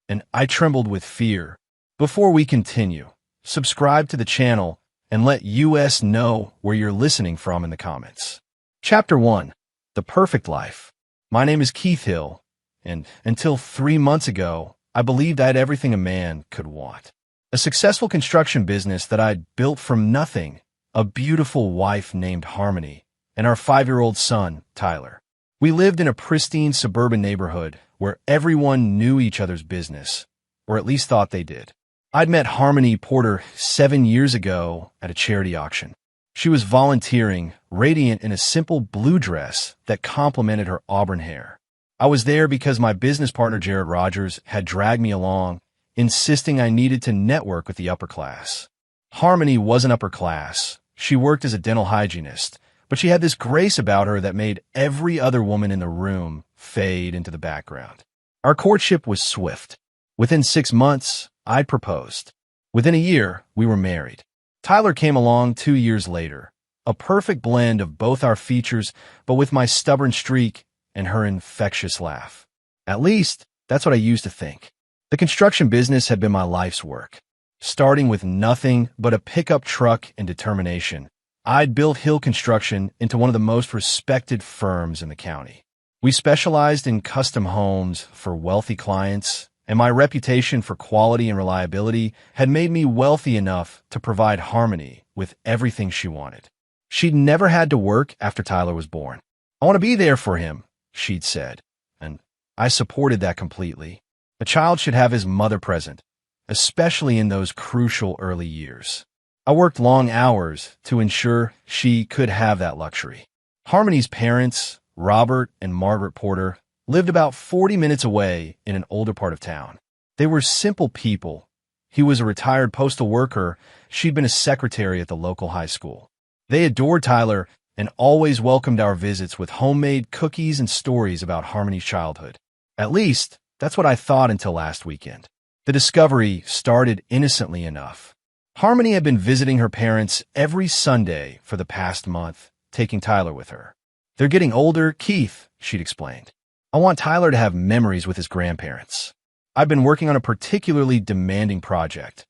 And I trembled with fear. Before we continue, subscribe to the channel and let us know where you're listening from in the comments. Chapter 1. The Perfect Life. My name is Keith Hill, and until 3 months ago, I believed I had everything a man could want. A successful construction business that I'd built from nothing, a beautiful wife named Harmony, and our 5-year-old son, Tyler. We lived in a pristine suburban neighborhood where everyone knew each other's business, or at least thought they did. I'd met Harmony Porter 7 years ago at a charity auction. She was volunteering, radiant in a simple blue dress that complemented her auburn hair. I was there because my business partner Jared Rogers had dragged me along, insisting I needed to network with the upper class. Harmony wasn't upper class. She worked as a dental hygienist, but she had this grace about her that made every other woman in the room fade into the background. Our courtship was swift. Within 6 months, I'd proposed. Within a year, we were married. Tyler came along 2 years later, a perfect blend of both our features, but with my stubborn streak and her infectious laugh. At least, that's what I used to think. The construction business had been my life's work. Starting with nothing but a pickup truck and determination, I'd built Hill Construction into one of the most respected firms in the county. We specialized in custom homes for wealthy clients, and my reputation for quality and reliability had made me wealthy enough to provide Harmony with everything she wanted. She'd never had to work after Tyler was born. "I want to be there for him," she'd said, and I supported that completely. A child should have his mother present, especially in those crucial early years. I worked long hours to ensure she could have that luxury. Harmony's parents, Robert and Margaret Porter, lived about 40 minutes away in an older part of town. They were simple people. He was a retired postal worker. She'd been a secretary at the local high school. They adored Tyler and always welcomed our visits with homemade cookies and stories about Harmony's childhood. At least, that's what I thought until last weekend. The discovery started innocently enough. Harmony had been visiting her parents every Sunday for the past month, taking Tyler with her. "They're getting older, Keith," she'd explained. "I want Tyler to have memories with his grandparents." I've been working on a particularly demanding project,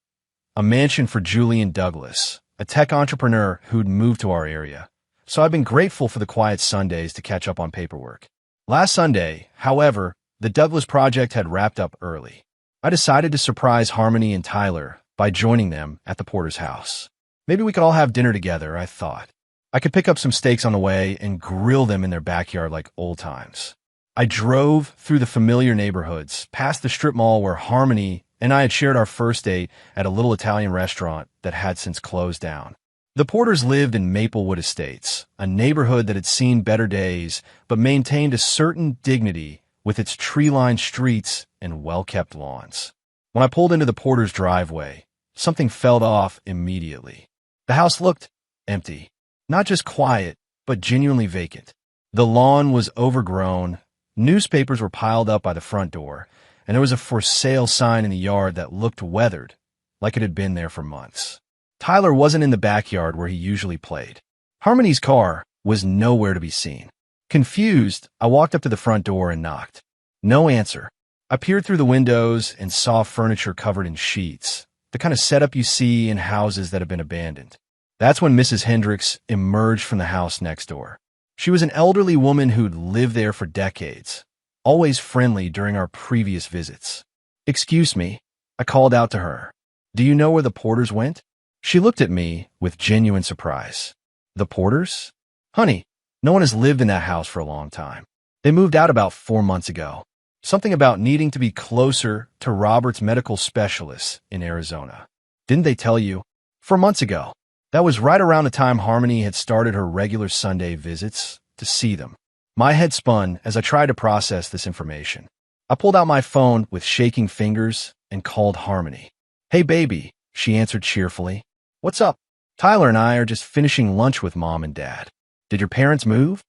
a mansion for Julian Douglas, a tech entrepreneur who'd moved to our area. So I've been grateful for the quiet Sundays to catch up on paperwork. Last Sunday, however, the Douglas project had wrapped up early. I decided to surprise Harmony and Tyler by joining them at the Porter's house. Maybe we could all have dinner together, I thought. I could pick up some steaks on the way and grill them in their backyard like old times. I drove through the familiar neighborhoods, past the strip mall where Harmony and I had shared our first date at a little Italian restaurant that had since closed down. The Porters lived in Maplewood Estates, a neighborhood that had seen better days, but maintained a certain dignity with its tree-lined streets and well-kept lawns. When I pulled into the Porter's driveway, something felt off immediately. The house looked empty, not just quiet, but genuinely vacant. The lawn was overgrown, newspapers were piled up by the front door, and there was a for sale sign in the yard that looked weathered, like it had been there for months. Tyler wasn't in the backyard where he usually played. Harmony's car was nowhere to be seen. Confused, I walked up to the front door and knocked. No answer. I peered through the windows and saw furniture covered in sheets, the kind of setup you see in houses that have been abandoned. That's when Mrs. Hendricks emerged from the house next door. She was an elderly woman who'd lived there for decades, always friendly during our previous visits. "Excuse me," I called out to her. "Do you know where the Porters went?" She looked at me with genuine surprise. "The Porters? Honey, no one has lived in that house for a long time. They moved out about 4 months ago. Something about needing to be closer to Robert's medical specialist in Arizona. Didn't they tell you? 4 months ago. That was right around the time Harmony had started her regular Sunday visits to see them." My head spun as I tried to process this information. I pulled out my phone with shaking fingers and called Harmony. "Hey, baby," she answered cheerfully. "What's up? Tyler and I are just finishing lunch with Mom and Dad. Did your parents move?"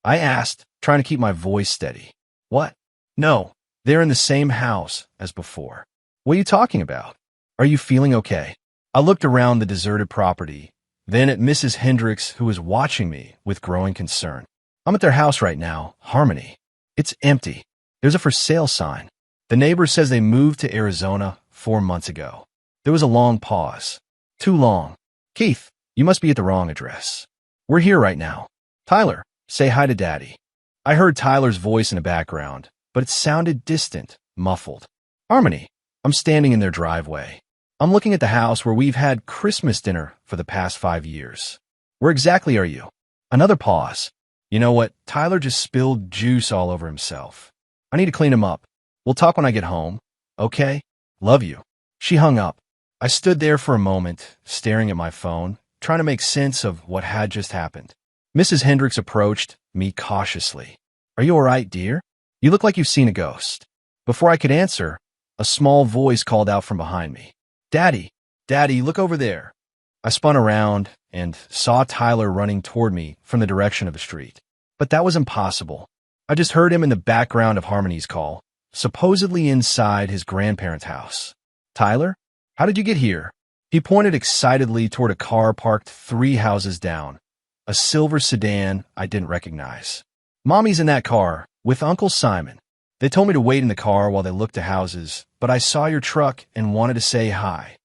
I asked, trying to keep my voice steady. "What? No, they're in the same house as before." "What are you talking about? Are you feeling okay?" I looked around the deserted property, then at Mrs. Hendricks, who was watching me with growing concern. "I'm at their house right now, Harmony. It's empty. There's a for sale sign. The neighbor says they moved to Arizona 4 months ago." There was a long pause. Too long. "Keith, you must be at the wrong address. We're here right now. Tyler, say hi to Daddy." I heard Tyler's voice in the background, but it sounded distant, muffled. "Harmony, I'm standing in their driveway. I'm looking at the house where we've had Christmas dinner for the past 5 years. Where exactly are you?" Another pause. "You know what? Tyler just spilled juice all over himself. I need to clean him up. We'll talk when I get home. Okay? Love you." She hung up. I stood there for a moment, staring at my phone, trying to make sense of what had just happened. Mrs. Hendricks approached me cautiously. "Are you all right, dear? You look like you've seen a ghost." Before I could answer, a small voice called out from behind me. "Daddy, Daddy, look over there." I spun around and saw Tyler running toward me from the direction of the street. But that was impossible. I just heard him in the background of Harmony's call, supposedly inside his grandparents' house. "Tyler, how did you get here?" He pointed excitedly toward a car parked 3 houses down, a silver sedan I didn't recognize. "Mommy's in that car, with Uncle Simon. They told me to wait in the car while they looked at houses, but I saw your truck and wanted to say hi."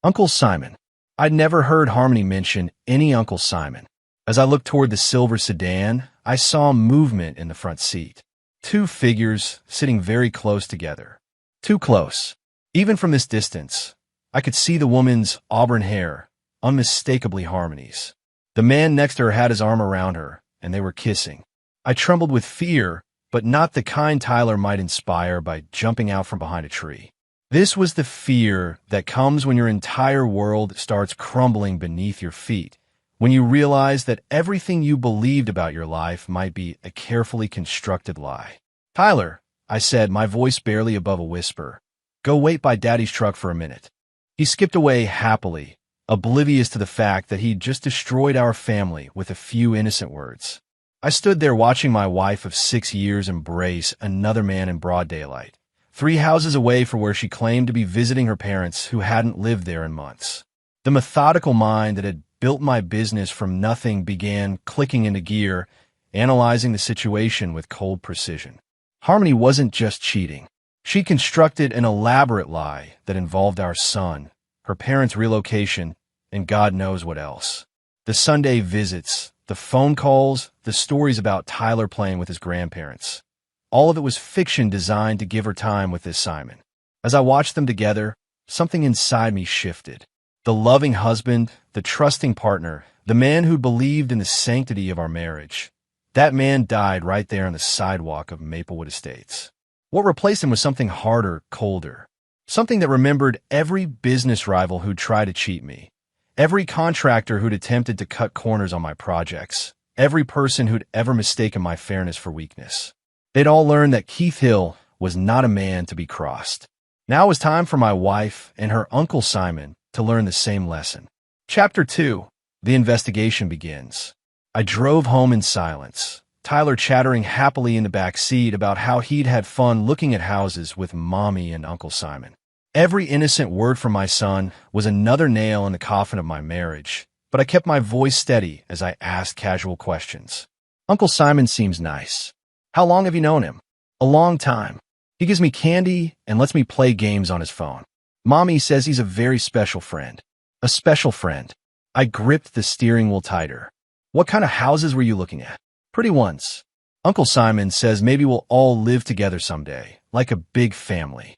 Uncle Simon. I'd never heard Harmony mention any Uncle Simon. As I looked toward the silver sedan, I saw movement in the front seat. 2 figures sitting very close together. Too close. Even from this distance, I could see the woman's auburn hair, unmistakably Harmony's. The man next to her had his arm around her, and they were kissing. I trembled with fear, but not the kind Tyler might inspire by jumping out from behind a tree. This was the fear that comes when your entire world starts crumbling beneath your feet, when you realize that everything you believed about your life might be a carefully constructed lie. "Tyler," I said, my voice barely above a whisper, "go wait by Daddy's truck for a minute." He skipped away happily, oblivious to the fact that he'd just destroyed our family with a few innocent words. I stood there watching my wife of 6 years embrace another man in broad daylight, 3 houses away from where she claimed to be visiting her parents who hadn't lived there in months. The methodical mind that had built my business from nothing began clicking into gear, analyzing the situation with cold precision. Harmony wasn't just cheating. She constructed an elaborate lie that involved our son, her parents' relocation, and God knows what else. The Sunday visits, the phone calls, the stories about Tyler playing with his grandparents. All of it was fiction designed to give her time with this Simon. As I watched them together, something inside me shifted. The loving husband, the trusting partner, the man who believed in the sanctity of our marriage. That man died right there on the sidewalk of Maplewood Estates. What replaced him was something harder, colder. Something that remembered every business rival who'd tried to cheat me. Every contractor who'd attempted to cut corners on my projects. Every person who'd ever mistaken my fairness for weakness. They'd all learned that Keith Hill was not a man to be crossed. Now it was time for my wife and her Uncle Simon to learn the same lesson. Chapter 2. The investigation begins. I drove home in silence, Tyler chattering happily in the back seat about how he'd had fun looking at houses with Mommy and Uncle Simon. Every innocent word from my son was another nail in the coffin of my marriage, but I kept my voice steady as I asked casual questions. Uncle Simon seems nice. How long have you known him? A long time. He gives me candy and lets me play games on his phone. Mommy says he's a very special friend. A special friend. I gripped the steering wheel tighter. What kind of houses were you looking at? Pretty ones. Uncle Simon says maybe we'll all live together someday, like a big family.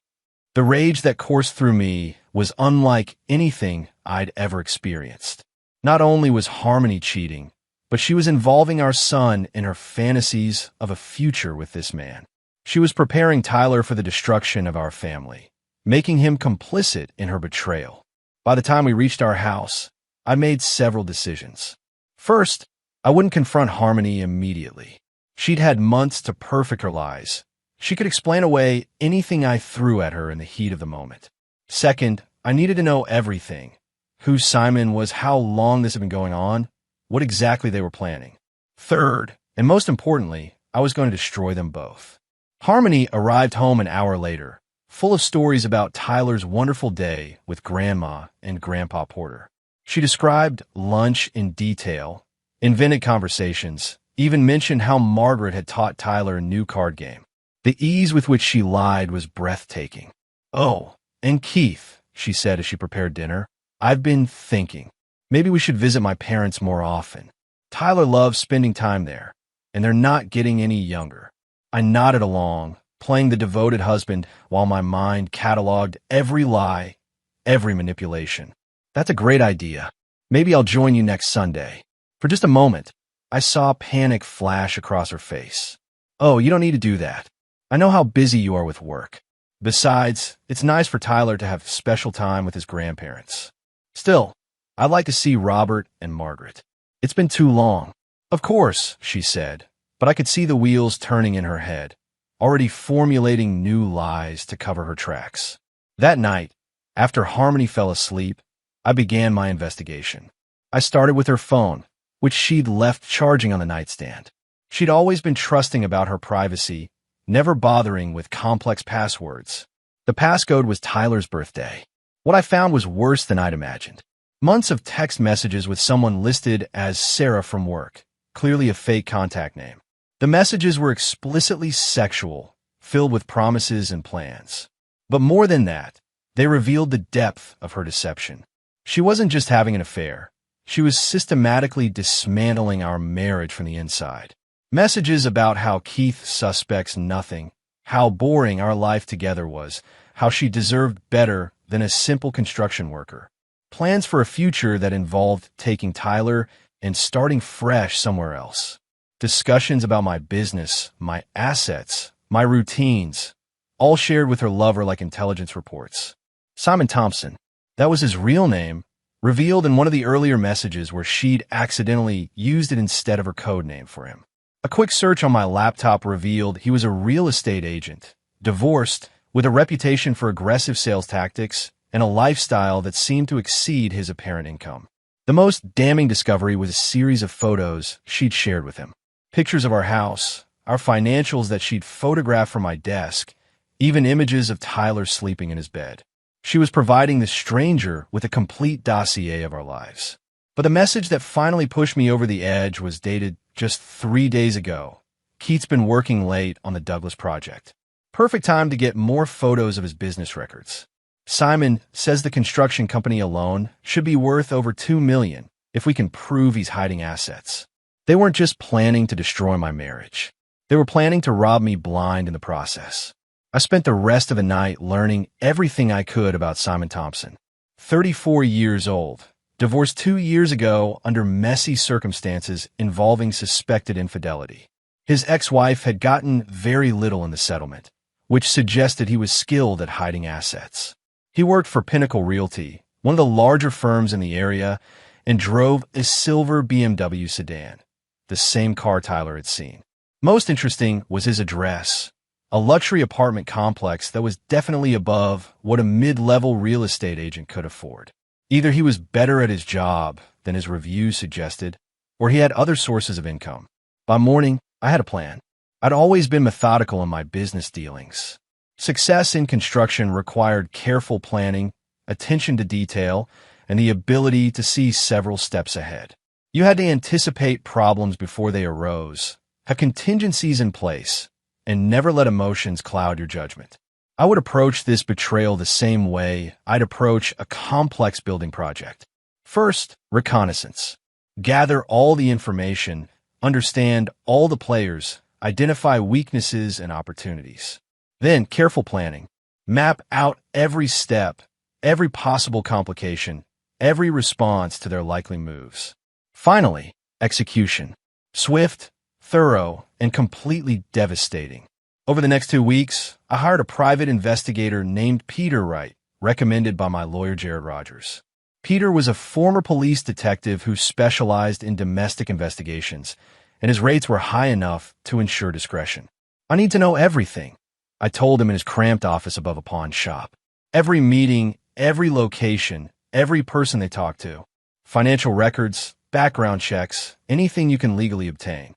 The rage that coursed through me was unlike anything I'd ever experienced. Not only was Harmony cheating, but she was involving our son in her fantasies of a future with this man. She was preparing Tyler for the destruction of our family, making him complicit in her betrayal. By the time we reached our house, I made several decisions. First, I wouldn't confront Harmony immediately. She'd had months to perfect her lies. She could explain away anything I threw at her in the heat of the moment. Second, I needed to know everything. Who Simon was, how long this had been going on, what exactly they were planning. Third, and most importantly, I was going to destroy them both. Harmony arrived home an hour later, full of stories about Tyler's wonderful day with Grandma and Grandpa Porter. She described lunch in detail, invented conversations, even mentioned how Margaret had taught Tyler a new card game. The ease with which she lied was breathtaking. Oh, and Keith, she said as she prepared dinner, I've been thinking, maybe we should visit my parents more often. Tyler loves spending time there, and they're not getting any younger. I nodded along, playing the devoted husband while my mind cataloged every lie, every manipulation. That's a great idea. Maybe I'll join you next Sunday. For just a moment, I saw panic flash across her face. Oh, you don't need to do that. I know how busy you are with work. Besides, it's nice for Tyler to have special time with his grandparents. Still, I'd like to see Robert and Margaret. It's been too long. Of course, she said, but I could see the wheels turning in her head, already formulating new lies to cover her tracks. That night, after Harmony fell asleep, I began my investigation. I started with her phone, which she'd left charging on the nightstand. She'd always been trusting about her privacy, never bothering with complex passwords. The passcode was Tyler's birthday. What I found was worse than I'd imagined. Months of text messages with someone listed as Sarah from work, clearly a fake contact name. The messages were explicitly sexual, filled with promises and plans. But more than that, they revealed the depth of her deception. She wasn't just having an affair. She was systematically dismantling our marriage from the inside. Messages about how Keith suspects nothing, how boring our life together was, how she deserved better than a simple construction worker. Plans for a future that involved taking Tyler and starting fresh somewhere else. Discussions about my business, my assets, my routines, all shared with her lover like intelligence reports. Simon Thompson, that was his real name, revealed in one of the earlier messages where she'd accidentally used it instead of her code name for him. A quick search on my laptop revealed he was a real estate agent, divorced, with a reputation for aggressive sales tactics and a lifestyle that seemed to exceed his apparent income. The most damning discovery was a series of photos she'd shared with him. Pictures of our house, our financials that she'd photographed from my desk, even images of Tyler sleeping in his bed. She was providing the stranger with a complete dossier of our lives. But the message that finally pushed me over the edge was dated just 3 days ago. Keith's been working late on the Douglas project. Perfect time to get more photos of his business records. Simon says the construction company alone should be worth over $2 million if we can prove he's hiding assets. They weren't just planning to destroy my marriage. They were planning to rob me blind in the process. I spent the rest of the night learning everything I could about Simon Thompson. 34 years old, divorced 2 years ago under messy circumstances involving suspected infidelity. His ex-wife had gotten very little in the settlement, which suggested he was skilled at hiding assets. He worked for Pinnacle Realty, one of the larger firms in the area, and drove a silver BMW sedan, the same car Tyler had seen. Most interesting was his address, a luxury apartment complex that was definitely above what a mid-level real estate agent could afford. Either he was better at his job than his reviews suggested, or he had other sources of income. By morning, I had a plan. I'd always been methodical in my business dealings. Success in construction required careful planning, attention to detail, and the ability to see several steps ahead. You had to anticipate problems before they arose, have contingencies in place, and never let emotions cloud your judgment. I would approach this betrayal the same way I'd approach a complex building project. First, reconnaissance. Gather all the information, understand all the players, identify weaknesses and opportunities. Then, careful planning. Map out every step, every possible complication, every response to their likely moves. Finally, execution. Swift, thorough, and completely devastating. Over the next 2 weeks, I hired a private investigator named Peter Wright, recommended by my lawyer Jared Rogers. Peter was a former police detective who specialized in domestic investigations, and his rates were high enough to ensure discretion. I need to know everything, I told him in his cramped office above a pawn shop. Every meeting, every location, every person they talked to. Financial records, background checks, anything you can legally obtain.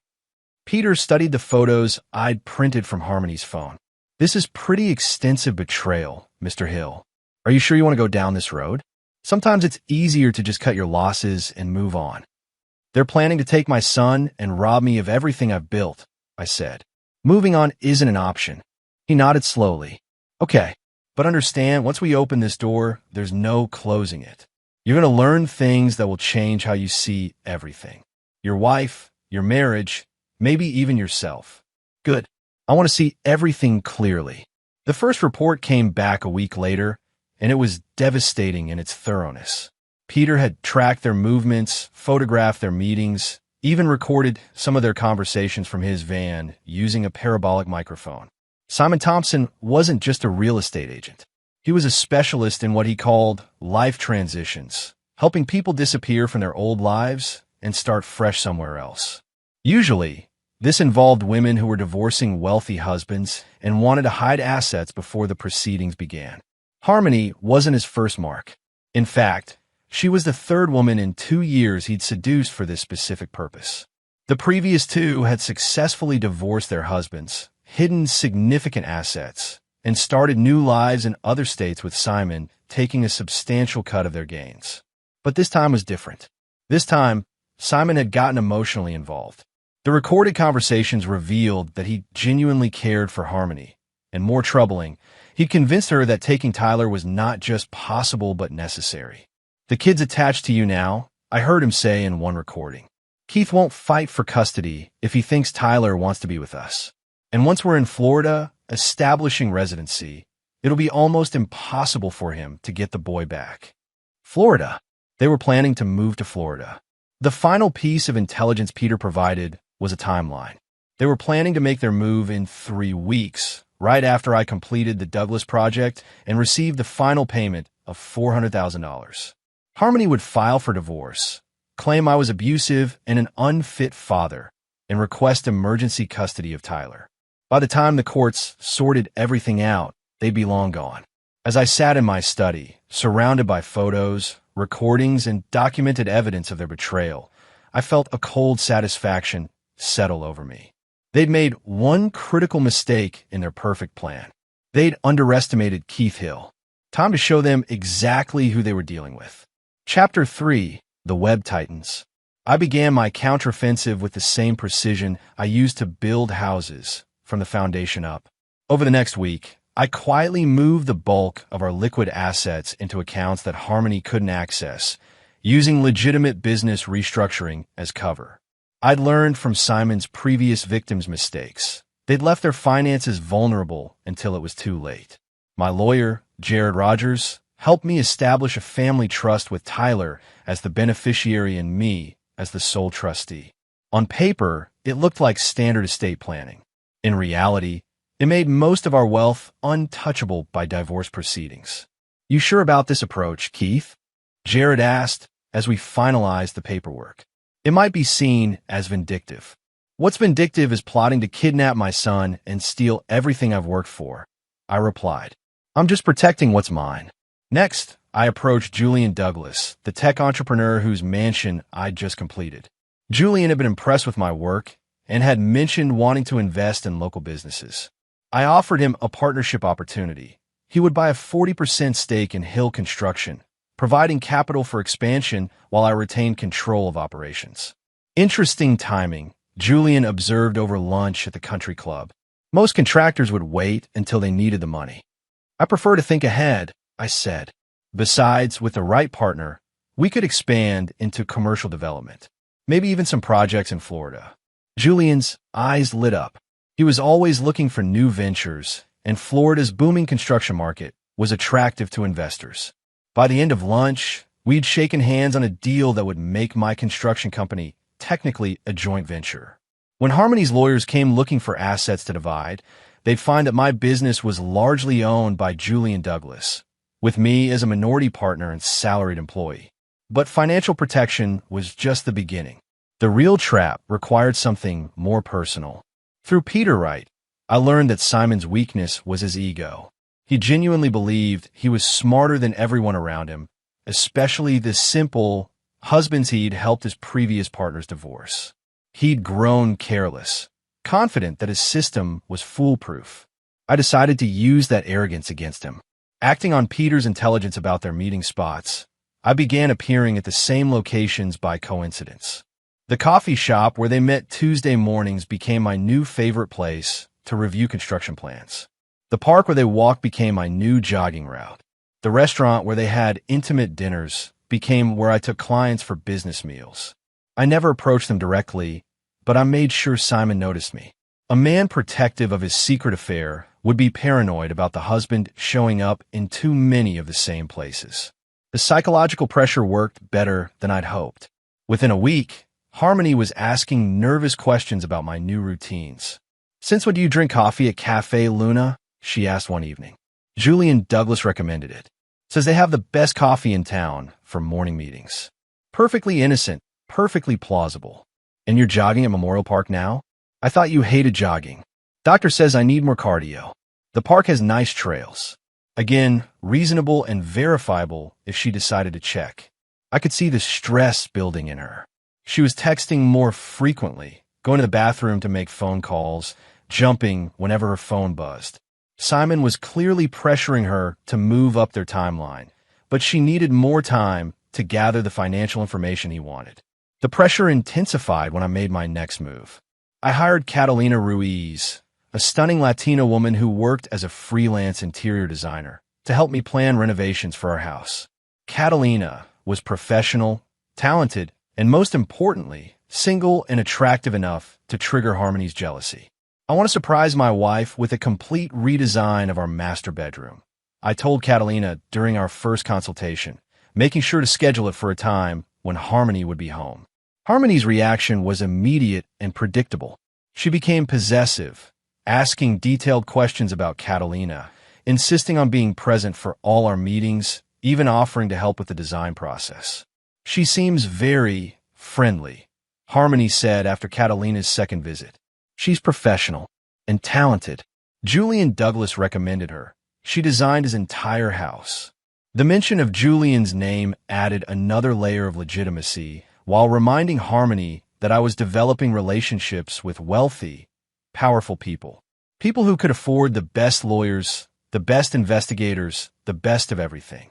Peter studied the photos I'd printed from Harmony's phone. This is pretty extensive betrayal, Mr. Hill. Are you sure you want to go down this road? Sometimes it's easier to just cut your losses and move on. They're planning to take my son and rob me of everything I've built, I said. Moving on isn't an option. He nodded slowly. Okay, but understand, once we open this door, there's no closing it. You're going to learn things that will change how you see everything. Your wife, your marriage, maybe even yourself. Good. I want to see everything clearly. The first report came back a week later, and it was devastating in its thoroughness. Peter had tracked their movements, photographed their meetings, even recorded some of their conversations from his van using a parabolic microphone. Simon Thompson wasn't just a real estate agent. He was a specialist in what he called life transitions, helping people disappear from their old lives and start fresh somewhere else. Usually, this involved women who were divorcing wealthy husbands and wanted to hide assets before the proceedings began. Harmony wasn't his first mark. In fact, she was the third woman in 2 years he'd seduced for this specific purpose. The previous 2 had successfully divorced their husbands, hidden significant assets, and started new lives in other states with Simon taking a substantial cut of their gains. But this time was different. This time, Simon had gotten emotionally involved. The recorded conversations revealed that he genuinely cared for Harmony, and more troubling, he convinced her that taking Tyler was not just possible but necessary. The kid's attached to you now, I heard him say in one recording. Keith won't fight for custody if he thinks Tyler wants to be with us. And once we're in Florida, establishing residency, it'll be almost impossible for him to get the boy back. Florida. They were planning to move to Florida. The final piece of intelligence Peter provided was a timeline. They were planning to make their move in 3 weeks, right after I completed the Douglas project and received the final payment of $400,000. Harmony would file for divorce, claim I was abusive and an unfit father, and request emergency custody of Tyler. By the time the courts sorted everything out, they'd be long gone. As I sat in my study, surrounded by photos, recordings, and documented evidence of their betrayal, I felt a cold satisfaction settle over me. They'd made one critical mistake in their perfect plan. They'd underestimated Keith Hill. Time to show them exactly who they were dealing with. Chapter 3, The Web Titans. I began my counteroffensive with the same precision I used to build houses, from the foundation up. Over the next week, I quietly moved the bulk of our liquid assets into accounts that Harmony couldn't access, using legitimate business restructuring as cover. I'd learned from Simon's previous victims' mistakes. They'd left their finances vulnerable until it was too late. My lawyer, Jared Rogers, helped me establish a family trust with Tyler as the beneficiary and me as the sole trustee. On paper, it looked like standard estate planning. In reality, it made most of our wealth untouchable by divorce proceedings. You sure about this approach, Keith? Jared asked as we finalized the paperwork. It might be seen as vindictive. What's vindictive is plotting to kidnap my son and steal everything I've worked for, I replied. I'm just protecting what's mine. Next, I approached Julian Douglas, the tech entrepreneur whose mansion I'd just completed. Julian had been impressed with my work and had mentioned wanting to invest in local businesses. I offered him a partnership opportunity. He would buy a 40% stake in Hill Construction, providing capital for expansion while I retained control of operations. Interesting timing, Julian observed over lunch at the country club. Most contractors would wait until they needed the money. I prefer to think ahead, I said. Besides, with the right partner, we could expand into commercial development, maybe even some projects in Florida. Julian's eyes lit up. He was always looking for new ventures, and Florida's booming construction market was attractive to investors. By the end of lunch, we'd shaken hands on a deal that would make my construction company technically a joint venture. When Harmony's lawyers came looking for assets to divide, they'd find that my business was largely owned by Julian Douglas, with me as a minority partner and salaried employee. But financial protection was just the beginning. The real trap required something more personal. Through Peter Wright, I learned that Simon's weakness was his ego. He genuinely believed he was smarter than everyone around him, especially the simple husbands he'd helped his previous partners divorce. He'd grown careless, confident that his system was foolproof. I decided to use that arrogance against him. Acting on Peter's intelligence about their meeting spots, I began appearing at the same locations by coincidence. The coffee shop where they met Tuesday mornings became my new favorite place to review construction plans. The park where they walked became my new jogging route. The restaurant where they had intimate dinners became where I took clients for business meals. I never approached them directly, but I made sure Simon noticed me. A man protective of his secret affair would be paranoid about the husband showing up in too many of the same places. The psychological pressure worked better than I'd hoped. Within a week, Harmony was asking nervous questions about my new routines. "Since when do you drink coffee at Cafe Luna?" she asked one evening. Julian Douglas recommended it. Says they have the best coffee in town for morning meetings. Perfectly innocent, perfectly plausible. And you're jogging at Memorial Park now? I thought you hated jogging. Doctor says I need more cardio. The park has nice trails. Again, reasonable and verifiable if she decided to check. I could see the stress building in her. She was texting more frequently, going to the bathroom to make phone calls, jumping whenever her phone buzzed. Simon was clearly pressuring her to move up their timeline, but she needed more time to gather the financial information he wanted. The pressure intensified when I made my next move. I hired Catalina Ruiz, a stunning Latina woman who worked as a freelance interior designer, to help me plan renovations for our house. Catalina was professional, talented, and most importantly, single and attractive enough to trigger Harmony's jealousy. I want to surprise my wife with a complete redesign of our master bedroom, I told Catalina during our first consultation, making sure to schedule it for a time when Harmony would be home. Harmony's reaction was immediate and predictable. She became possessive, asking detailed questions about Catalina, insisting on being present for all our meetings, even offering to help with the design process. "She seems very friendly," Harmony said after Catalina's second visit. "She's professional and talented." Julian Douglas recommended her. She designed his entire house. The mention of Julian's name added another layer of legitimacy while reminding Harmony that I was developing relationships with wealthy, powerful people. People who could afford the best lawyers, the best investigators, the best of everything.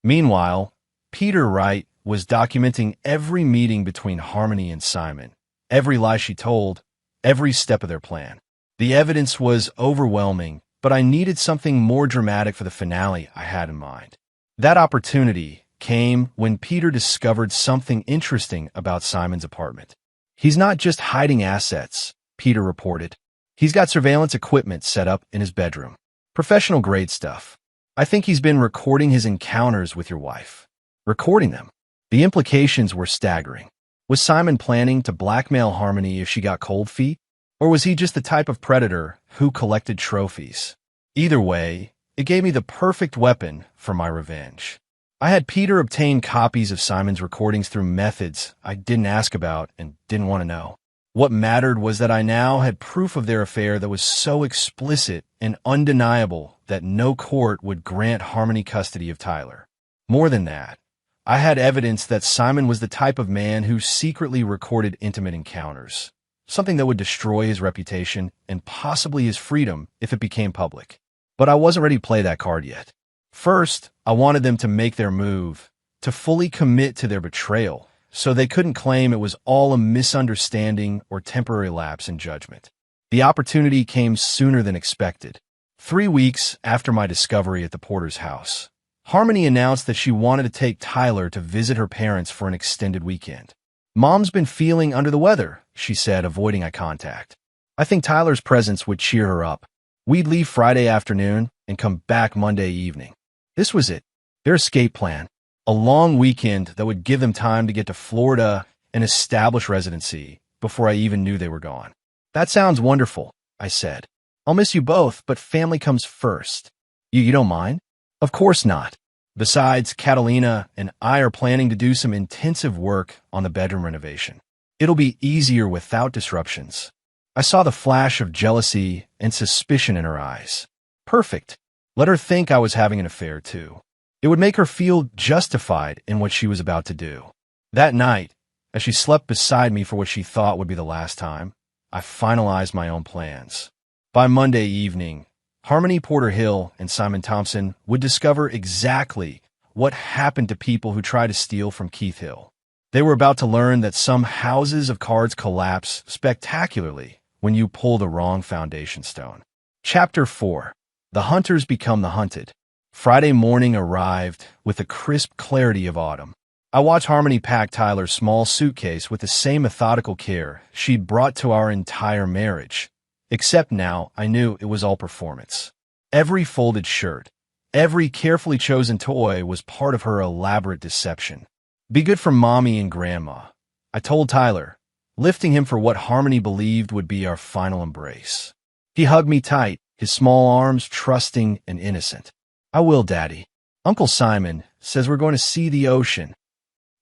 Meanwhile, Peter Wright was documenting every meeting between Harmony and Simon, every lie she told, every step of their plan. The evidence was overwhelming, but I needed something more dramatic for the finale I had in mind. That opportunity came when Peter discovered something interesting about Simon's apartment. "He's not just hiding assets," Peter reported. "He's got surveillance equipment set up in his bedroom. Professional-grade stuff. I think he's been recording his encounters with your wife." Recording them? The implications were staggering. Was Simon planning to blackmail Harmony if she got cold feet? Or was he just the type of predator who collected trophies? Either way, it gave me the perfect weapon for my revenge. I had Peter obtain copies of Simon's recordings through methods I didn't ask about and didn't want to know. What mattered was that I now had proof of their affair that was so explicit and undeniable that no court would grant Harmony custody of Tyler. More than that, I had evidence that Simon was the type of man who secretly recorded intimate encounters, something that would destroy his reputation and possibly his freedom if it became public. But I wasn't ready to play that card yet. First, I wanted them to make their move, to fully commit to their betrayal, so they couldn't claim it was all a misunderstanding or temporary lapse in judgment. The opportunity came sooner than expected. 3 weeks after my discovery at the Porter's house, Harmony announced that she wanted to take Tyler to visit her parents for an extended weekend. "Mom's been feeling under the weather," she said, avoiding eye contact. "I think Tyler's presence would cheer her up. We'd leave Friday afternoon and come back Monday evening." This was it, their escape plan. A long weekend that would give them time to get to Florida and establish residency before I even knew they were gone. "That sounds wonderful," I said. "I'll miss you both, but family comes first. You don't mind?" "Of course not. Besides, Catalina and I are planning to do some intensive work on the bedroom renovation. It'll be easier without disruptions." I saw the flash of jealousy and suspicion in her eyes. Perfect. Let her think I was having an affair too. It would make her feel justified in what she was about to do. That night, as she slept beside me for what she thought would be the last time, I finalized my own plans. By Monday evening, Harmony Porter Hill and Simon Thompson would discover exactly what happened to people who try to steal from Keith Hill. They were about to learn that some houses of cards collapse spectacularly when you pull the wrong foundation stone. Chapter 4. The Hunters Become the Hunted. Friday morning arrived with the crisp clarity of autumn. I watched Harmony pack Tyler's small suitcase with the same methodical care she'd brought to our entire marriage. Except now, I knew it was all performance. Every folded shirt, every carefully chosen toy was part of her elaborate deception. "Be good for Mommy and Grandma," I told Tyler, lifting him for what Harmony believed would be our final embrace. He hugged me tight, his small arms trusting and innocent. "I will, Daddy. Uncle Simon says we're going to see the ocean."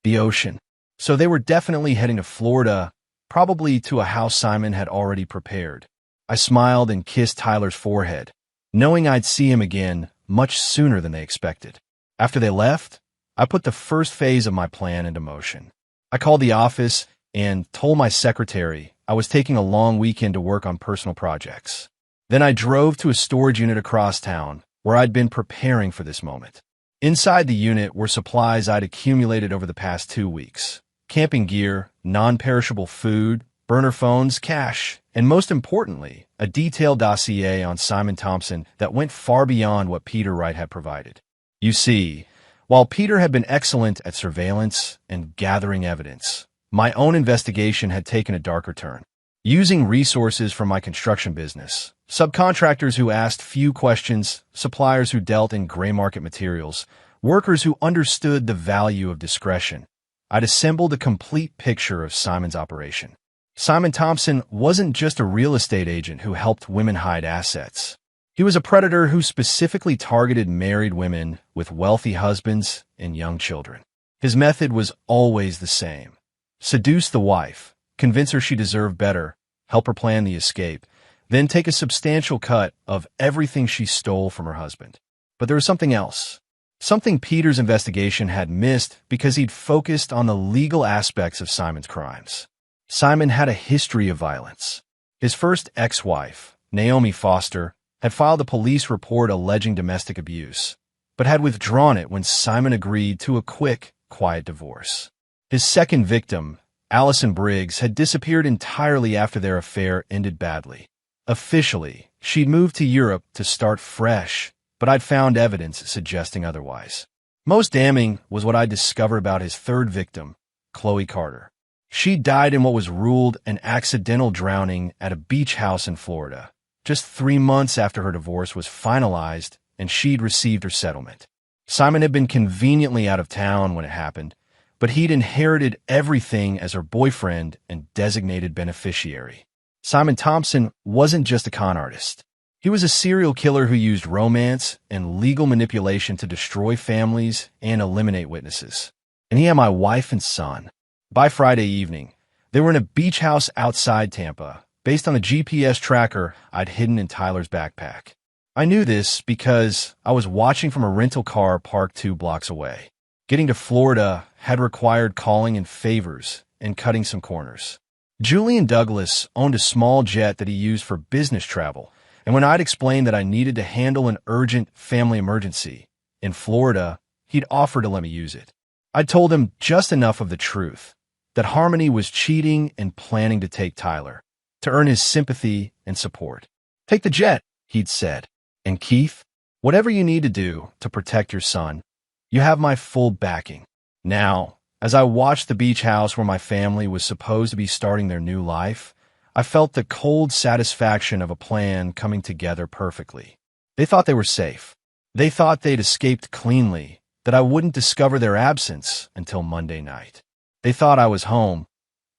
The ocean. So they were definitely heading to Florida, probably to a house Simon had already prepared. I smiled and kissed Tyler's forehead, knowing I'd see him again much sooner than they expected. After they left, I put the first phase of my plan into motion. I called the office and told my secretary I was taking a long weekend to work on personal projects. Then I drove to a storage unit across town, where I'd been preparing for this moment. Inside the unit were supplies I'd accumulated over the past 2 weeks. Camping gear, non-perishable food, burner phones, cash, and most importantly, a detailed dossier on Simon Thompson that went far beyond what Peter Wright had provided. You see, while Peter had been excellent at surveillance and gathering evidence, my own investigation had taken a darker turn. Using resources from my construction business, subcontractors who asked few questions, suppliers who dealt in gray market materials, workers who understood the value of discretion, I'd assembled a complete picture of Simon's operation. Simon Thompson wasn't just a real estate agent who helped women hide assets. He was a predator who specifically targeted married women with wealthy husbands and young children. His method was always the same. Seduce the wife, convince her she deserved better, help her plan the escape, then take a substantial cut of everything she stole from her husband. But there was something else. Something Peter's investigation had missed because he'd focused on the legal aspects of Simon's crimes. Simon had a history of violence. His first ex-wife, Naomi Foster, had filed a police report alleging domestic abuse, but had withdrawn it when Simon agreed to a quick, quiet divorce. His second victim, Allison Briggs, had disappeared entirely after their affair ended badly. Officially, she'd moved to Europe to start fresh, but I'd found evidence suggesting otherwise. Most damning was what I discovered about his third victim, Chloe Carter. She died in what was ruled an accidental drowning at a beach house in Florida, just 3 months after her divorce was finalized and she'd received her settlement. Simon had been conveniently out of town when it happened, but he'd inherited everything as her boyfriend and designated beneficiary. Simon Thompson wasn't just a con artist. He was a serial killer who used romance and legal manipulation to destroy families and eliminate witnesses. And he had my wife and son. By Friday evening, They were in a beach house outside Tampa, based on the GPS tracker I'd hidden in Tyler's backpack. I knew this because I was watching from a rental car parked 2 blocks away. Getting to Florida had required calling in favors and cutting some corners. Julian Douglas owned a small jet that he used for business travel, and when I'd explained that I needed to handle an urgent family emergency in Florida, he'd offered to let me use it. I'd told him just enough of the truth, that Harmony was cheating and planning to take Tyler, to earn his sympathy and support. "Take the jet," he'd said. "And Keith, whatever you need to do to protect your son, you have my full backing." Now, as I watched the beach house where my family was supposed to be starting their new life, I felt the cold satisfaction of a plan coming together perfectly. They thought they were safe. They thought they'd escaped cleanly, that I wouldn't discover their absence until Monday night. They thought I was home,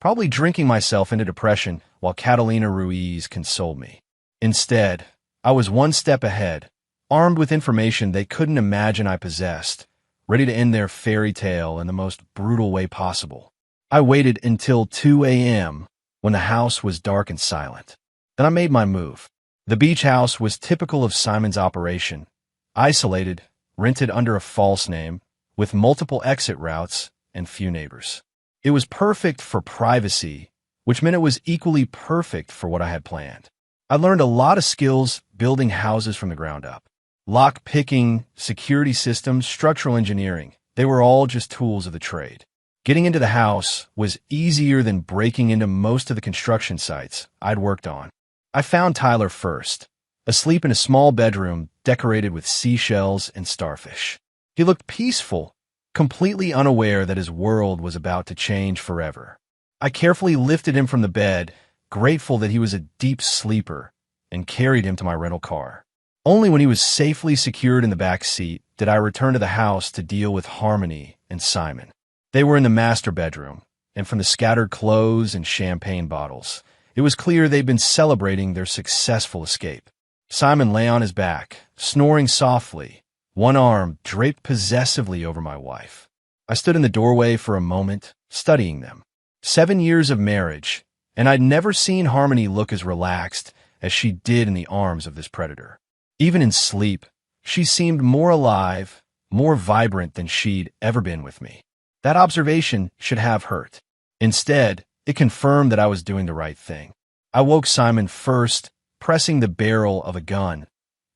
probably drinking myself into depression while Catalina Ruiz consoled me. Instead, I was one step ahead, armed with information they couldn't imagine I possessed, ready to end their fairy tale in the most brutal way possible. I waited until 2 a.m. when the house was dark and silent. Then I made my move. The beach house was typical of Simon's operation, isolated, rented under a false name, with multiple exit routes and few neighbors. It was perfect for privacy, which meant it was equally perfect for what I had planned. I learned a lot of skills building houses from the ground up. Lock picking, security systems, structural engineering, they were all just tools of the trade. Getting into the house was easier than breaking into most of the construction sites I'd worked on. I found Tyler first, asleep in a small bedroom decorated with seashells and starfish. He looked peaceful, completely unaware that his world was about to change forever. I carefully lifted him from the bed, grateful that he was a deep sleeper, and carried him to my rental car. Only when he was safely secured in the back seat did I return to the house to deal with Harmony and Simon. They were in the master bedroom, and from the scattered clothes and champagne bottles, it was clear they'd been celebrating their successful escape. Simon lay on his back, snoring softly, one arm draped possessively over my wife. I stood in the doorway for a moment, studying them. 7 years of marriage, and I'd never seen Harmony look as relaxed as she did in the arms of this predator. Even in sleep, she seemed more alive, more vibrant than she'd ever been with me. That observation should have hurt. Instead, it confirmed that I was doing the right thing. I woke Simon first, pressing the barrel of a gun,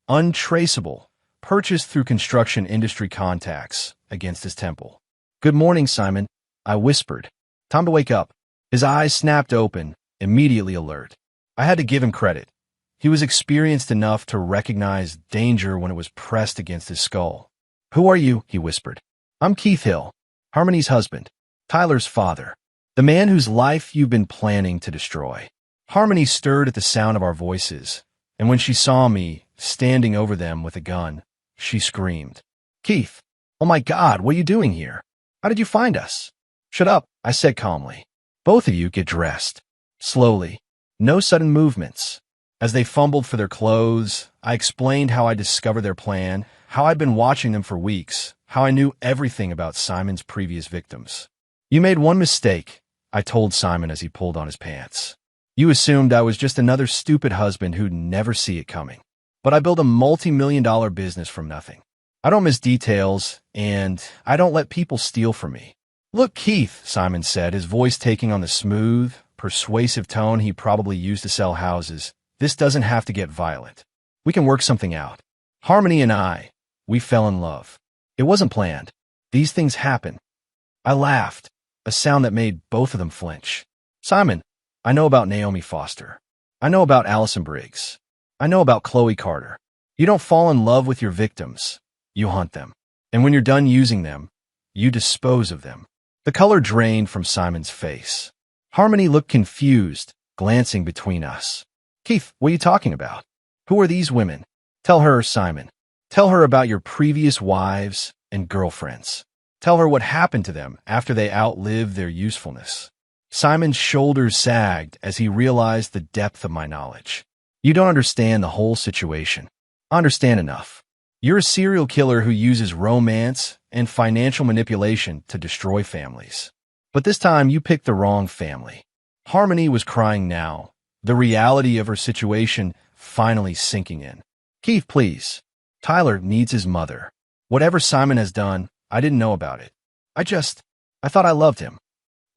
untraceable, purchased through construction industry contacts, against his temple. "Good morning, Simon," I whispered. "Time to wake up." His eyes snapped open, immediately alert. I had to give him credit. He was experienced enough to recognize danger when it was pressed against his skull. "Who are you?" he whispered. "I'm Keith Hill, Harmony's husband, Tyler's father, the man whose life you've been planning to destroy." Harmony stirred at the sound of our voices, and when she saw me standing over them with a gun, she screamed. "Keith, oh my God, what are you doing here? How did you find us?" "Shut up," I said calmly. "Both of you get dressed." Slowly, no sudden movements. As they fumbled for their clothes, I explained how I discovered their plan, how I'd been watching them for weeks, how I knew everything about Simon's previous victims. "You made one mistake," I told Simon as he pulled on his pants. "You assumed I was just another stupid husband who'd never see it coming. But I built a multi-million-dollar business from nothing. I don't miss details, and I don't let people steal from me." "Look, Keith," Simon said, his voice taking on the smooth, persuasive tone he probably used to sell houses. "This doesn't have to get violent. We can work something out. Harmony and I, we fell in love. It wasn't planned. These things happen." I laughed, a sound that made both of them flinch. "Simon, I know about Naomi Foster. I know about Allison Briggs. I know about Chloe Carter. You don't fall in love with your victims. You hunt them. And when you're done using them, you dispose of them." The color drained from Simon's face. Harmony looked confused, glancing between us. "Keith, what are you talking about? Who are these women?" "Tell her, Simon. Tell her about your previous wives and girlfriends. Tell her what happened to them after they outlived their usefulness." Simon's shoulders sagged as he realized the depth of my knowledge. "You don't understand the whole situation." "I understand enough. You're a serial killer who uses romance and financial manipulation to destroy families. But this time you picked the wrong family. Harmony was crying now, the reality of her situation finally sinking in. Keith, please. Tyler needs his mother. Whatever Simon has done, I didn't know about it. I thought I loved him.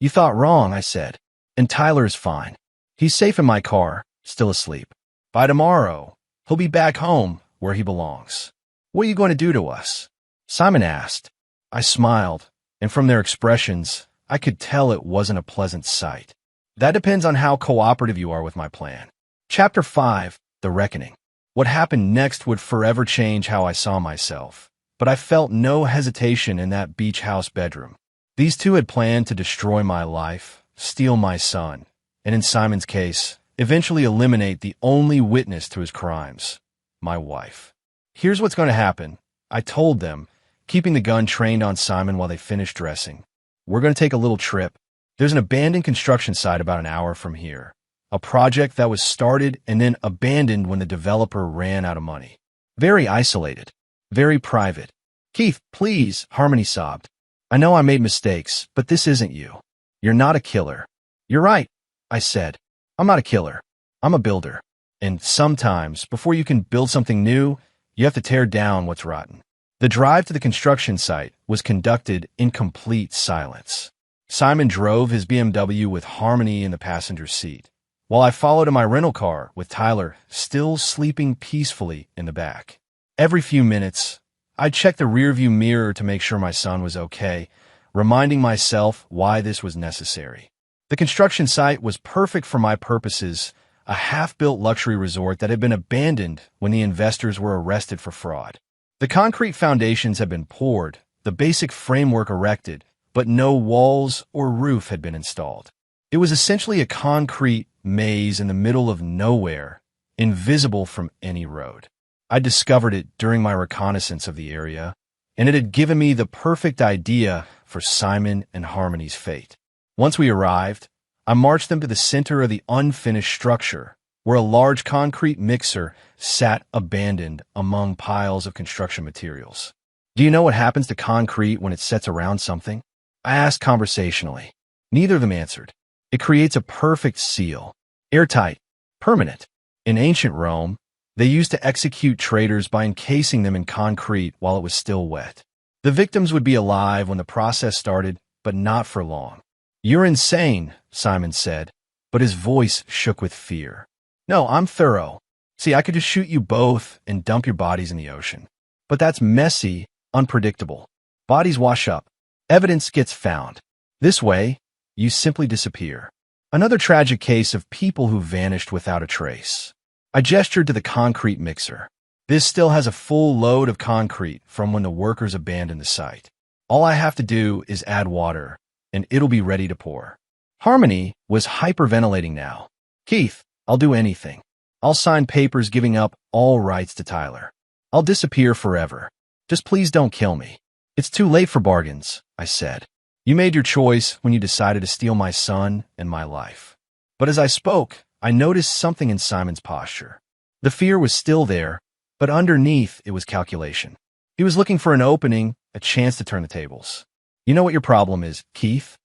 You thought wrong, I said. And Tyler is fine. He's safe in my car, still asleep. By tomorrow, he'll be back home where he belongs. What are you going to do to us? Simon asked. I smiled, and from their expressions, I could tell it wasn't a pleasant sight. That depends on how cooperative you are with my plan. Chapter 5, The Reckoning. What happened next would forever change how I saw myself, but I felt no hesitation in that beach house bedroom. These two had planned to destroy my life, steal my son, and in Simon's case, eventually eliminate the only witness to his crimes, my wife. Here's what's going to happen, I told them, keeping the gun trained on Simon while they finished dressing. We're going to take a little trip. There's an abandoned construction site about an hour from here. A project that was started and then abandoned when the developer ran out of money. Very isolated. Very private. Keith, please, Harmony sobbed. I know I made mistakes, but this isn't you. You're not a killer. You're right, I said. I'm not a killer. I'm a builder. And sometimes, before you can build something new, you have to tear down what's rotten. The drive to the construction site was conducted in complete silence. Simon drove his BMW with Harmony in the passenger seat, while I followed in my rental car with Tyler still sleeping peacefully in the back. Every few minutes, I'd check the rearview mirror to make sure my son was okay, reminding myself why this was necessary. The construction site was perfect for my purposes, a half-built luxury resort that had been abandoned when the investors were arrested for fraud. The concrete foundations had been poured, the basic framework erected, but no walls or roof had been installed. It was essentially a concrete maze in the middle of nowhere, invisible from any road. I discovered it during my reconnaissance of the area, and it had given me the perfect idea for Simon and Harmony's fate. Once we arrived, I marched them to the center of the unfinished structure, where a large concrete mixer sat abandoned among piles of construction materials. Do you know what happens to concrete when it sets around something? I asked conversationally. Neither of them answered. It creates a perfect seal, airtight, permanent. In ancient Rome, they used to execute traitors by encasing them in concrete while it was still wet. The victims would be alive when the process started, but not for long. You're insane, Simon said, but his voice shook with fear. No, I'm thorough. See, I could just shoot you both and dump your bodies in the ocean. But that's messy, unpredictable. Bodies wash up. Evidence gets found. This way, you simply disappear. Another tragic case of people who vanished without a trace. I gestured to the concrete mixer. This still has a full load of concrete from when the workers abandoned the site. All I have to do is add water, and it'll be ready to pour. Harmony was hyperventilating now. Keith, I'll do anything. I'll sign papers giving up all rights to Tyler. I'll disappear forever. Just please don't kill me. It's too late for bargains, I said. You made your choice when you decided to steal my son and my life. But as I spoke, I noticed something in Simon's posture. The fear was still there, but underneath it was calculation. He was looking for an opening, a chance to turn the tables. You know what your problem is, Keith?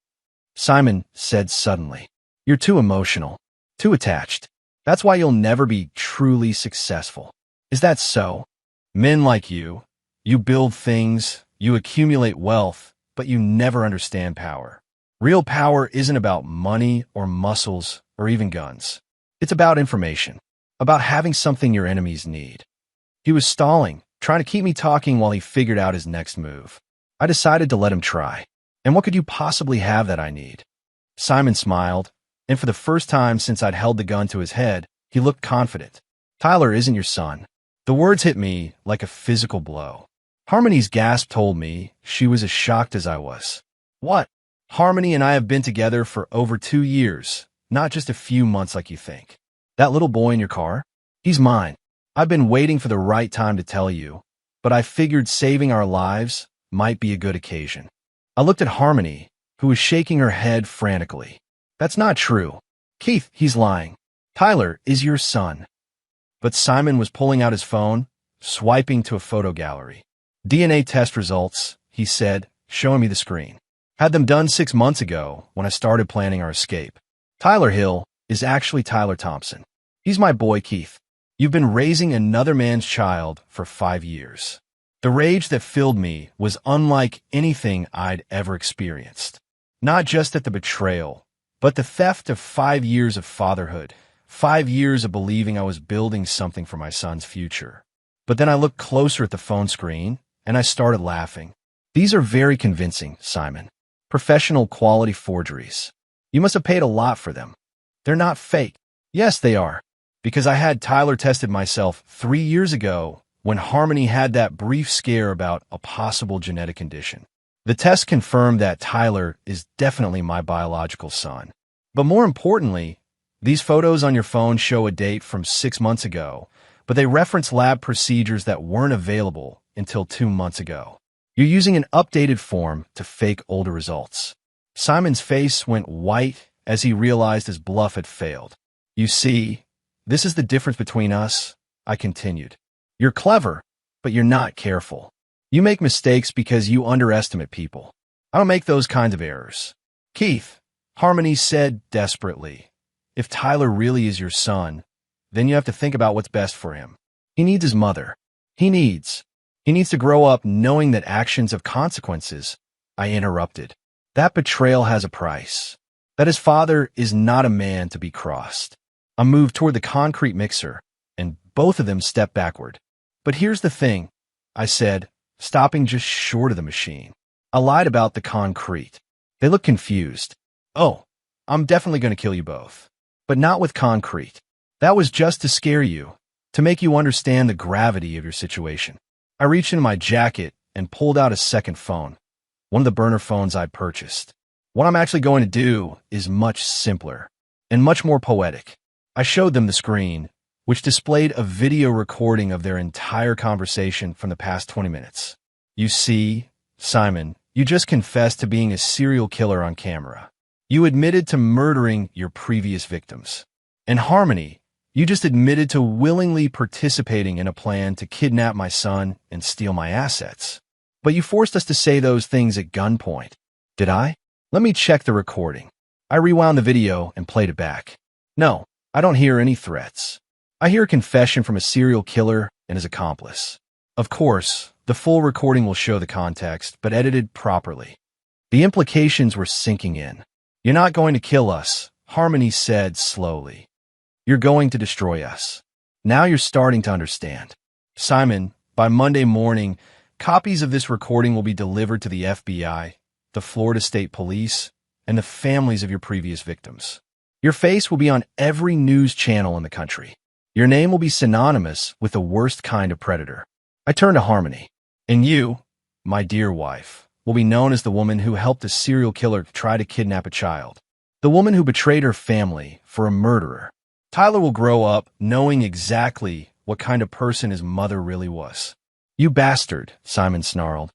Simon said suddenly. You're too emotional, too attached. That's why you'll never be truly successful. Is that so? Men like you build things, you accumulate wealth, but you never understand power. Real power isn't about money or muscles or even guns. It's about information, about having something your enemies need. He was stalling, trying to keep me talking while he figured out his next move. I decided to let him try. And what could you possibly have that I need? Simon smiled, and for the first time since I'd held the gun to his head, he looked confident. Tyler isn't your son. The words hit me like a physical blow. Harmony's gasp told me she was as shocked as I was. What? Harmony and I have been together for over 2 years, not just a few months like you think. That little boy in your car? He's mine. I've been waiting for the right time to tell you, but I figured saving our lives might be a good occasion. I looked at Harmony, who was shaking her head frantically. That's not true. Keith, he's lying. Tyler is your son. But Simon was pulling out his phone, swiping to a photo gallery. DNA test results, he said, showing me the screen. Had them done 6 months ago when I started planning our escape. Tyler Hill is actually Tyler Thompson. He's my boy, Keith. You've been raising another man's child for 5 years. The rage that filled me was unlike anything I'd ever experienced. Not just at the betrayal, but the theft of 5 years of fatherhood, 5 years of believing I was building something for my son's future. But then I looked closer at the phone screen, and I started laughing. These are very convincing, Simon. Professional quality forgeries. You must have paid a lot for them. They're not fake. Yes, they are. Because I had Tyler tested myself 3 years ago when Harmony had that brief scare about a possible genetic condition. The test confirmed that Tyler is definitely my biological son. But more importantly, these photos on your phone show a date from 6 months ago, but they reference lab procedures that weren't available until 2 months ago. You're using an updated form to fake older results. Simon's face went white as he realized his bluff had failed. You see, this is the difference between us, I continued. You're clever, but you're not careful. You make mistakes because you underestimate people. I don't make those kinds of errors. Keith, Harmony said desperately, if Tyler really is your son, then you have to think about what's best for him. He needs his mother. He needs to grow up knowing that actions have consequences. I interrupted. That betrayal has a price. That his father is not a man to be crossed. I moved toward the concrete mixer, and both of them stepped backward. But here's the thing, I said, stopping just short of the machine. I lied about the concrete. They looked confused. Oh, I'm definitely going to kill you both. But not with concrete. That was just to scare you, to make you understand the gravity of your situation. I reached into my jacket and pulled out a second phone, one of the burner phones I'd purchased. What I'm actually going to do is much simpler and much more poetic. I showed them the screen, which displayed a video recording of their entire conversation from the past 20 minutes. You see, Simon, you just confessed to being a serial killer on camera. You admitted to murdering your previous victims. And Harmony, you just admitted to willingly participating in a plan to kidnap my son and steal my assets. But you forced us to say those things at gunpoint. Did I? Let me check the recording. I rewound the video and played it back. No, I don't hear any threats. I hear a confession from a serial killer and his accomplice. Of course, the full recording will show the context, but edited properly. The implications were sinking in. You're not going to kill us, Harmony said slowly. You're going to destroy us. Now you're starting to understand. Simon, by Monday morning, copies of this recording will be delivered to the FBI, the Florida State Police, and the families of your previous victims. Your face will be on every news channel in the country. Your name will be synonymous with the worst kind of predator. I turned to Harmony. And you, my dear wife, will be known as the woman who helped a serial killer try to kidnap a child. The woman who betrayed her family for a murderer. Tyler will grow up knowing exactly what kind of person his mother really was. You bastard, Simon snarled,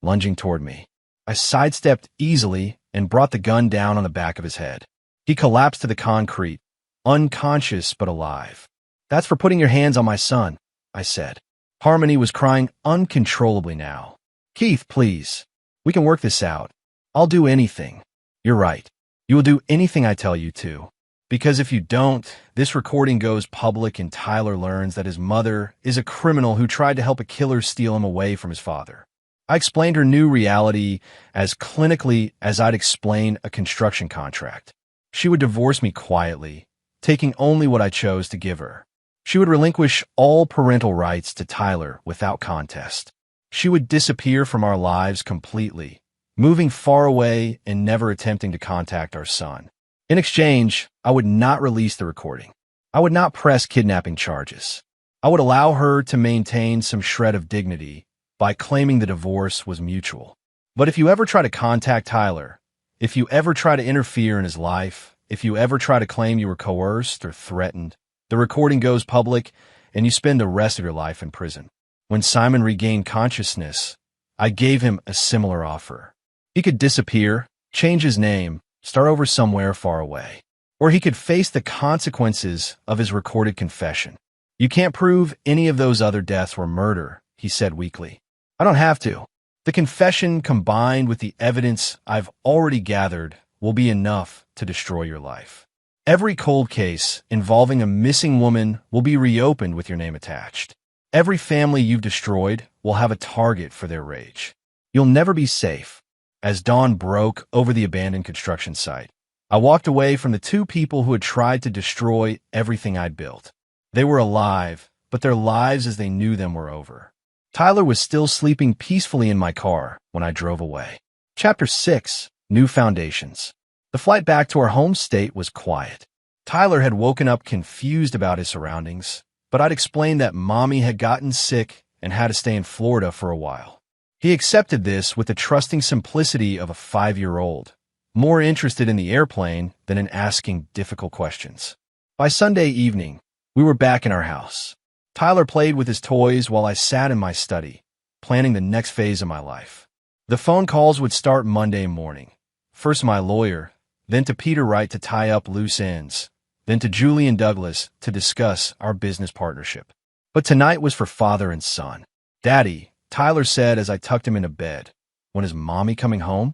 lunging toward me. I sidestepped easily and brought the gun down on the back of his head. He collapsed to the concrete, unconscious but alive. That's for putting your hands on my son, I said. Harmony was crying uncontrollably now. Keith, please. We can work this out. I'll do anything. You're right. You will do anything I tell you to. Because if you don't, this recording goes public and Tyler learns that his mother is a criminal who tried to help a killer steal him away from his father. I explained her new reality as clinically as I'd explain a construction contract. She would divorce me quietly, taking only what I chose to give her. She would relinquish all parental rights to Tyler without contest. She would disappear from our lives completely, moving far away and never attempting to contact our son. In exchange, I would not release the recording. I would not press kidnapping charges. I would allow her to maintain some shred of dignity by claiming the divorce was mutual. But if you ever try to contact Tyler, if you ever try to interfere in his life, if you ever try to claim you were coerced or threatened, the recording goes public and you spend the rest of your life in prison. When Simon regained consciousness, I gave him a similar offer. He could disappear, change his name, start over somewhere far away. Or he could face the consequences of his recorded confession. You can't prove any of those other deaths were murder, he said weakly. I don't have to. The confession combined with the evidence I've already gathered will be enough to destroy your life. Every cold case involving a missing woman will be reopened with your name attached. Every family you've destroyed will have a target for their rage. You'll never be safe. As dawn broke over the abandoned construction site, I walked away from the two people who had tried to destroy everything I'd built. They were alive, but their lives as they knew them were over. Tyler was still sleeping peacefully in my car when I drove away. Chapter 6: New Foundations. The flight back to our home state was quiet. Tyler had woken up confused about his surroundings, but I'd explained that Mommy had gotten sick and had to stay in Florida for a while. He accepted this with the trusting simplicity of a 5-year-old, more interested in the airplane than in asking difficult questions. By Sunday evening, we were back in our house. Tyler played with his toys while I sat in my study, planning the next phase of my life. The phone calls would start Monday morning. First my lawyer, then to Peter Wright to tie up loose ends, then to Julian Douglas to discuss our business partnership. But tonight was for father and son. "Daddy," Tyler said as I tucked him into bed, "when is Mommy coming home?"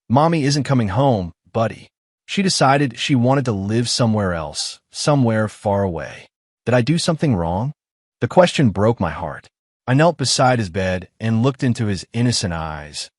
"Mommy isn't coming home, buddy. She decided she wanted to live somewhere else, somewhere far away. Did I do something wrong?" The question broke my heart. I knelt beside his bed and looked into his innocent eyes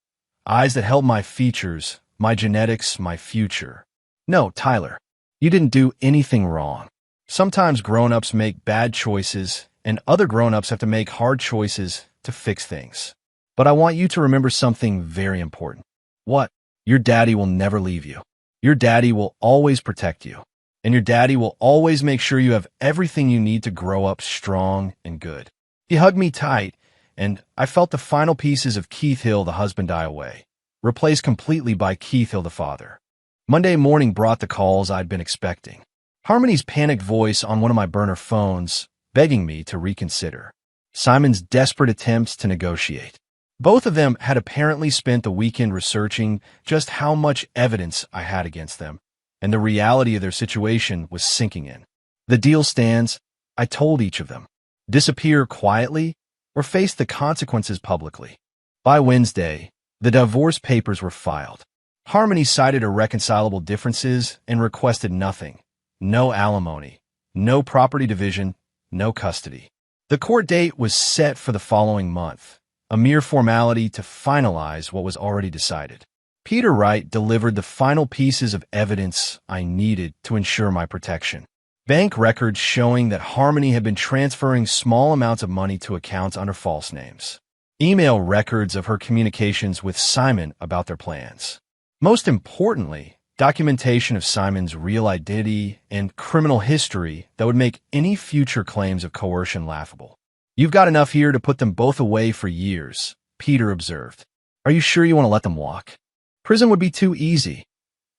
that held my features, my genetics, my future. "No, Tyler, you didn't do anything wrong. Sometimes grown-ups make bad choices, and other grown-ups have to make hard choices to fix things. But I want you to remember something very important." "What?" "Your daddy will never leave you. Your daddy will always protect you. And your daddy will always make sure you have everything you need to grow up strong and good." He hugged me tight, and I felt the final pieces of Keith Hill the husband die away, replaced completely by Keith Hill the father. Monday morning brought the calls I'd been expecting. Harmony's panicked voice on one of my burner phones, begging me to reconsider. Simon's desperate attempts to negotiate. Both of them had apparently spent the weekend researching just how much evidence I had against them, and the reality of their situation was sinking in. "The deal stands," I told each of them. "Disappear quietly or face the consequences publicly." By Wednesday, the divorce papers were filed. Harmony cited irreconcilable differences and requested nothing. No alimony, no property division, no custody. The court date was set for the following month, a mere formality to finalize what was already decided. Peter Wright delivered the final pieces of evidence I needed to ensure my protection. Bank records showing that Harmony had been transferring small amounts of money to accounts under false names. Email records of her communications with Simon about their plans. Most importantly, documentation of Simon's real identity and criminal history that would make any future claims of coercion laughable. "You've got enough here to put them both away for years," Peter observed. "Are you sure you want to let them walk?" "Prison would be too easy,"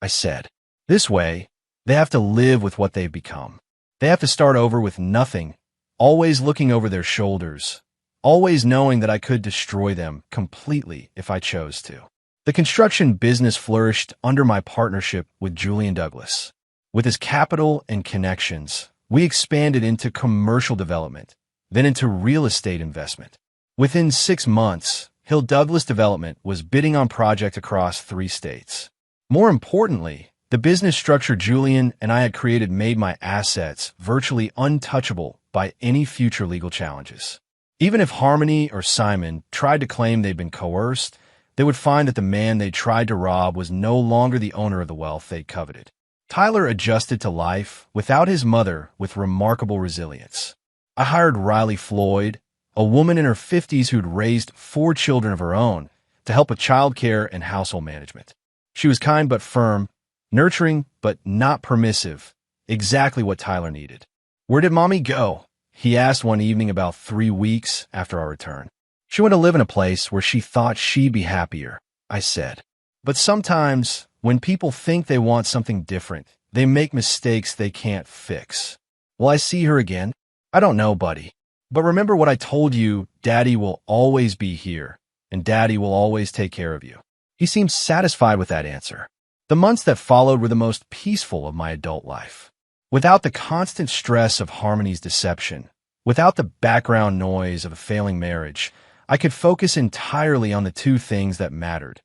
I said. "This way, they have to live with what they've become. They have to start over with nothing, always looking over their shoulders, always knowing that I could destroy them completely if I chose to." The construction business flourished under my partnership with Julian Douglas. With his capital and connections, we expanded into commercial development, then into real estate investment. Within 6 months, Hill Douglas Development was bidding on projects across 3 states. More importantly, the business structure Julian and I had created made my assets virtually untouchable by any future legal challenges. Even if Harmony or Simon tried to claim they'd been coerced, they would find that the man they tried to rob was no longer the owner of the wealth they coveted. Tyler adjusted to life without his mother with remarkable resilience. I hired Riley Floyd, a woman in her 50s who'd raised 4 children of her own, to help with childcare and household management. She was kind but firm, nurturing but not permissive, exactly what Tyler needed. "Where did Mommy go?" he asked one evening about 3 weeks after our return. "She went to live in a place where she thought she'd be happier," I said. But sometimes, when people think they want something different, they make mistakes they can't fix. "Will I see her again?" "I don't know, buddy. But remember what I told you, Daddy will always be here, and Daddy will always take care of you." He seemed satisfied with that answer. The months that followed were the most peaceful of my adult life. Without the constant stress of Harmony's deception, without the background noise of a failing marriage, I could focus entirely on the 2 things that mattered: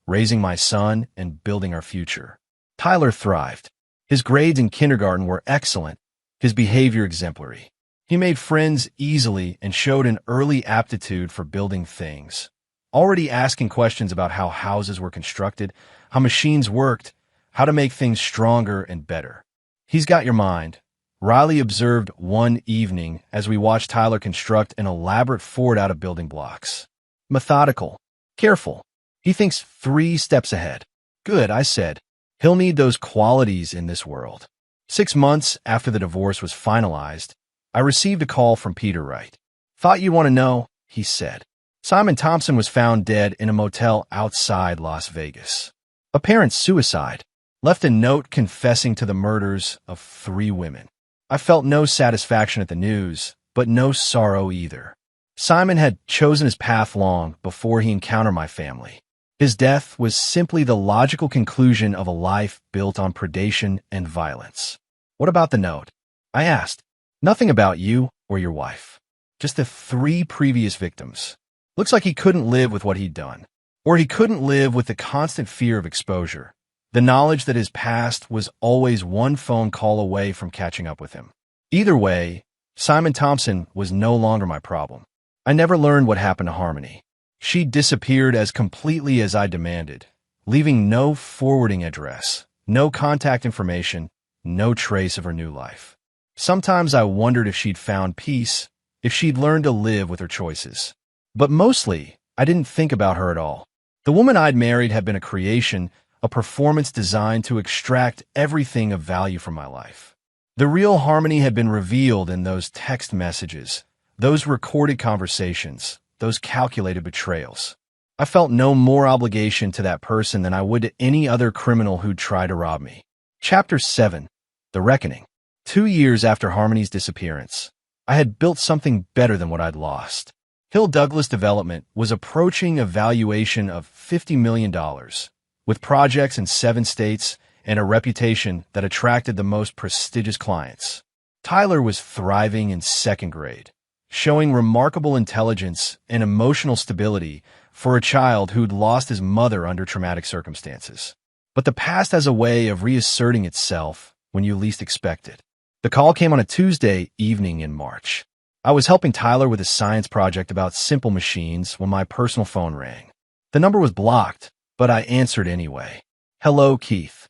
raising my son and building our future. Tyler thrived. His grades in kindergarten were excellent, his behavior exemplary. He made friends easily and showed an early aptitude for building things. Already asking questions about how houses were constructed, how machines worked, how to make things stronger and better. He's got your mind, Riley observed one evening as we watched Tyler construct an elaborate fort out of building blocks. Methodical, careful. He thinks 3 steps ahead. Good, I said. He'll need those qualities in this world. 6 months after the divorce was finalized, I received a call from Peter Wright. Thought you'd want to know, he said. Simon Thompson was found dead in a motel outside Las Vegas. Apparent suicide. Left a note confessing to the murders of 3 women. I felt no satisfaction at the news, but no sorrow either. Simon had chosen his path long before he encountered my family. His death was simply the logical conclusion of a life built on predation and violence. What about the note? I asked. Nothing about you or your wife. Just the 3 previous victims. Looks like he couldn't live with what he'd done. Or he couldn't live with the constant fear of exposure. The knowledge that his past was always one phone call away from catching up with him. Either way, Simon Thompson was no longer my problem. I never learned what happened to Harmony. She disappeared as completely as I demanded, leaving no forwarding address, no contact information, no trace of her new life. Sometimes I wondered if she'd found peace, if she'd learned to live with her choices. But mostly, I didn't think about her at all. The woman I'd married had been a creation, a performance designed to extract everything of value from my life. The real Harmony had been revealed in those text messages, those recorded conversations, those calculated betrayals. I felt no more obligation to that person than I would to any other criminal who'd try to rob me. Chapter 7. The Reckoning. 2 years after Harmony's disappearance, I had built something better than what I'd lost. Hill Douglas Development was approaching a valuation of $50 million, with projects in 7 states and a reputation that attracted the most prestigious clients. Tyler was thriving in 2nd grade, showing remarkable intelligence and emotional stability for a child who'd lost his mother under traumatic circumstances. But the past has a way of reasserting itself when you least expect it. The call came on a Tuesday evening in March. I was helping Tyler with a science project about simple machines when my personal phone rang. The number was blocked, but I answered anyway. Hello, Keith.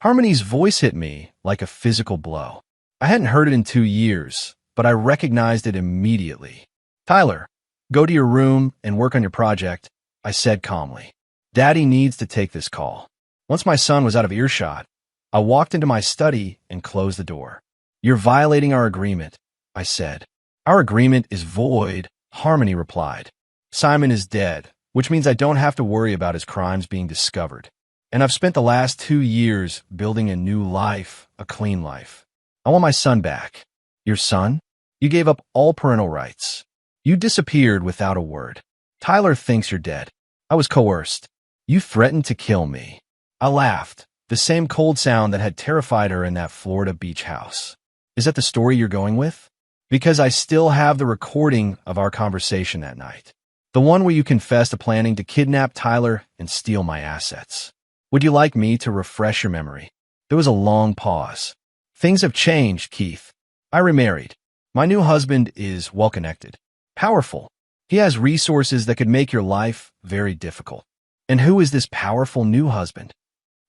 Harmony's voice hit me like a physical blow. I hadn't heard it in 2 years, but I recognized it immediately. Tyler, go to your room and work on your project, I said calmly. Daddy needs to take this call. Once my son was out of earshot, I walked into my study and closed the door. You're violating our agreement, I said. Our agreement is void, Harmony replied. Simon is dead, which means I don't have to worry about his crimes being discovered. And I've spent the last 2 years building a new life, a clean life. I want my son back. Your son? You gave up all parental rights. You disappeared without a word. Tyler thinks you're dead. I was coerced. You threatened to kill me. I laughed, the same cold sound that had terrified her in that Florida beach house. Is that the story you're going with? Because I still have the recording of our conversation that night. The one where you confessed to planning to kidnap Tyler and steal my assets. Would you like me to refresh your memory? There was a long pause. Things have changed, Keith. I remarried. My new husband is well-connected, powerful. He has resources that could make your life very difficult. And who is this powerful new husband?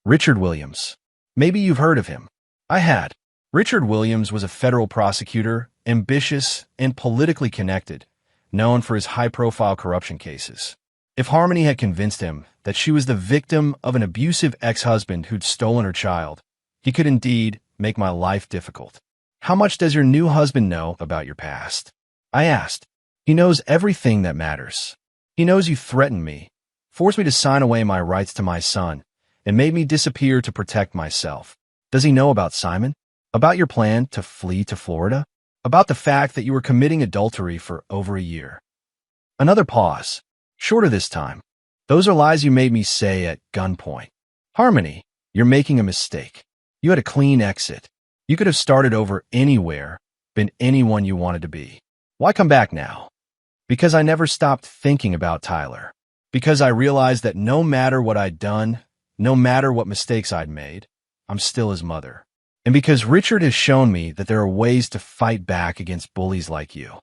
Richard Williams. Maybe you've heard of him. I had. Richard Williams was a federal prosecutor, ambitious and politically connected, known for his high-profile corruption cases. If Harmony had convinced him that she was the victim of an abusive ex-husband who'd stolen her child, he could indeed make my life difficult. How much does your new husband know about your past? I asked. He knows everything that matters. He knows you threatened me, forced me to sign away my rights to my son, and made me disappear to protect myself. Does he know about Simon? About your plan to flee to Florida? About the fact that you were committing adultery for over a year? Another pause. Shorter this time. Those are lies you made me say at gunpoint. Harmony, you're making a mistake. You had a clean exit. You could have started over anywhere, been anyone you wanted to be. Why come back now? Because I never stopped thinking about Tyler. Because I realized that no matter what I'd done, no matter what mistakes I'd made, I'm still his mother. And because Richard has shown me that there are ways to fight back against bullies like you.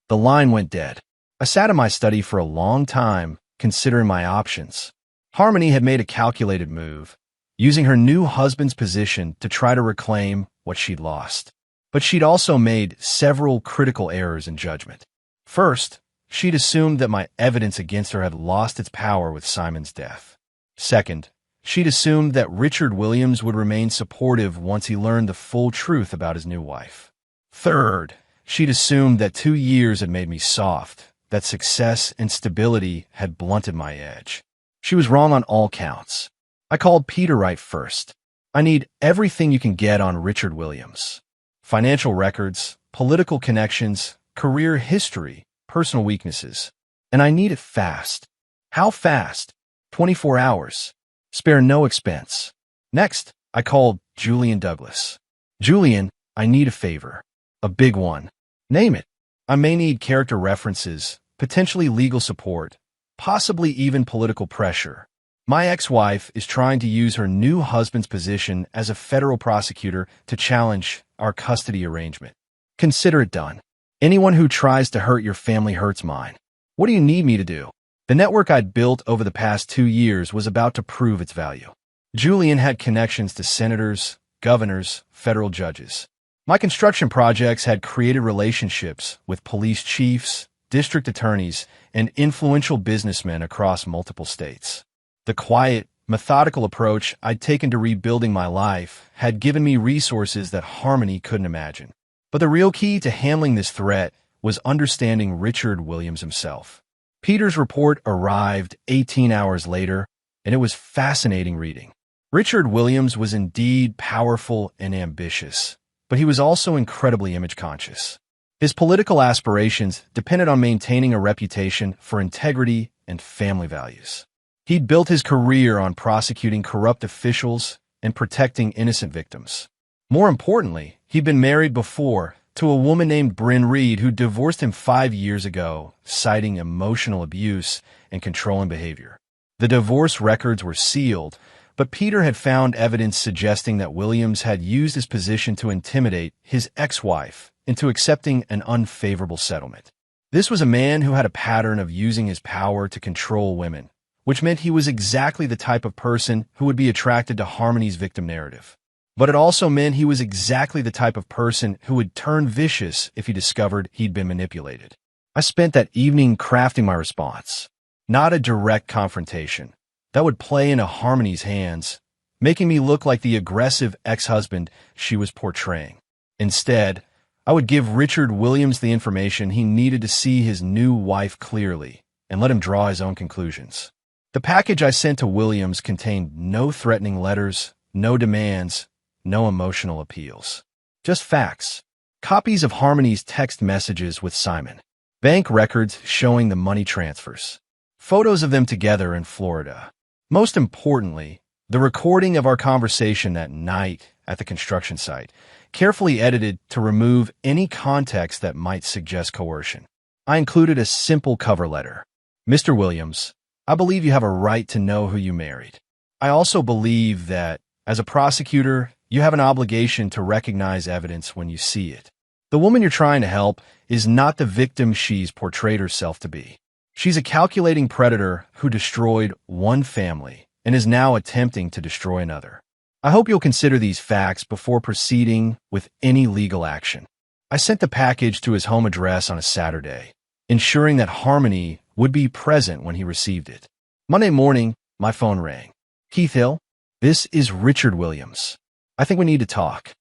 The line went dead. I sat in my study for a long time, considering my options. Harmony had made a calculated move, using her new husband's position to try to reclaim what she'd lost. But she'd also made several critical errors in judgment. First, she'd assumed that my evidence against her had lost its power with Simon's death. Second, she'd assumed that Richard Williams would remain supportive once he learned the full truth about his new wife. Third, she'd assumed that 2 years had made me soft, that success and stability had blunted my edge. She was wrong on all counts. I called Peter right first. I need everything you can get on Richard Williams. Financial records, political connections, career history, personal weaknesses. And I need it fast. How fast? 24 hours. Spare no expense. Next, I called Julian Douglas. Julian, I need a favor. A big one. Name it. I may need character references, potentially legal support, possibly even political pressure. My ex-wife is trying to use her new husband's position as a federal prosecutor to challenge our custody arrangement. Consider it done. Anyone who tries to hurt your family hurts mine. What do you need me to do? The network I'd built over the past 2 years was about to prove its value. Julian had connections to senators, governors, federal judges. My construction projects had created relationships with police chiefs, district attorneys, and influential businessmen across multiple states. The quiet, methodical approach I'd taken to rebuilding my life had given me resources that Harmony couldn't imagine. But the real key to handling this threat was understanding Richard Williams himself. Peter's report arrived 18 hours later, and it was fascinating reading. Richard Williams was indeed powerful and ambitious, but he was also incredibly image-conscious. His political aspirations depended on maintaining a reputation for integrity and family values. He'd built his career on prosecuting corrupt officials and protecting innocent victims. More importantly, he'd been married before to a woman named Bryn Reed who divorced him 5 years ago, citing emotional abuse and controlling behavior. The divorce records were sealed, but Peter had found evidence suggesting that Williams had used his position to intimidate his ex-wife into accepting an unfavorable settlement. This was a man who had a pattern of using his power to control women, which meant he was exactly the type of person who would be attracted to Harmony's victim narrative. But it also meant he was exactly the type of person who would turn vicious if he discovered he'd been manipulated. I spent that evening crafting my response. Not a direct confrontation. That would play into Harmony's hands, making me look like the aggressive ex-husband she was portraying. Instead, I would give Richard Williams the information he needed to see his new wife clearly and let him draw his own conclusions. The package I sent to Williams contained no threatening letters, no demands, no emotional appeals. Just facts. Copies of Harmony's text messages with Simon. Bank records showing the money transfers. Photos of them together in Florida. Most importantly, the recording of our conversation that night at the construction site, carefully edited to remove any context that might suggest coercion. I included a simple cover letter. Mr. Williams, I believe you have a right to know who you married. I also believe that, as a prosecutor, you have an obligation to recognize evidence when you see it. The woman you're trying to help is not the victim she's portrayed herself to be. She's a calculating predator who destroyed one family and is now attempting to destroy another. I hope you'll consider these facts before proceeding with any legal action. I sent the package to his home address on a Saturday, ensuring that Harmony would be present when he received it. Monday morning, my phone rang. Keith Hill, this is Richard Williams. I think we need to talk.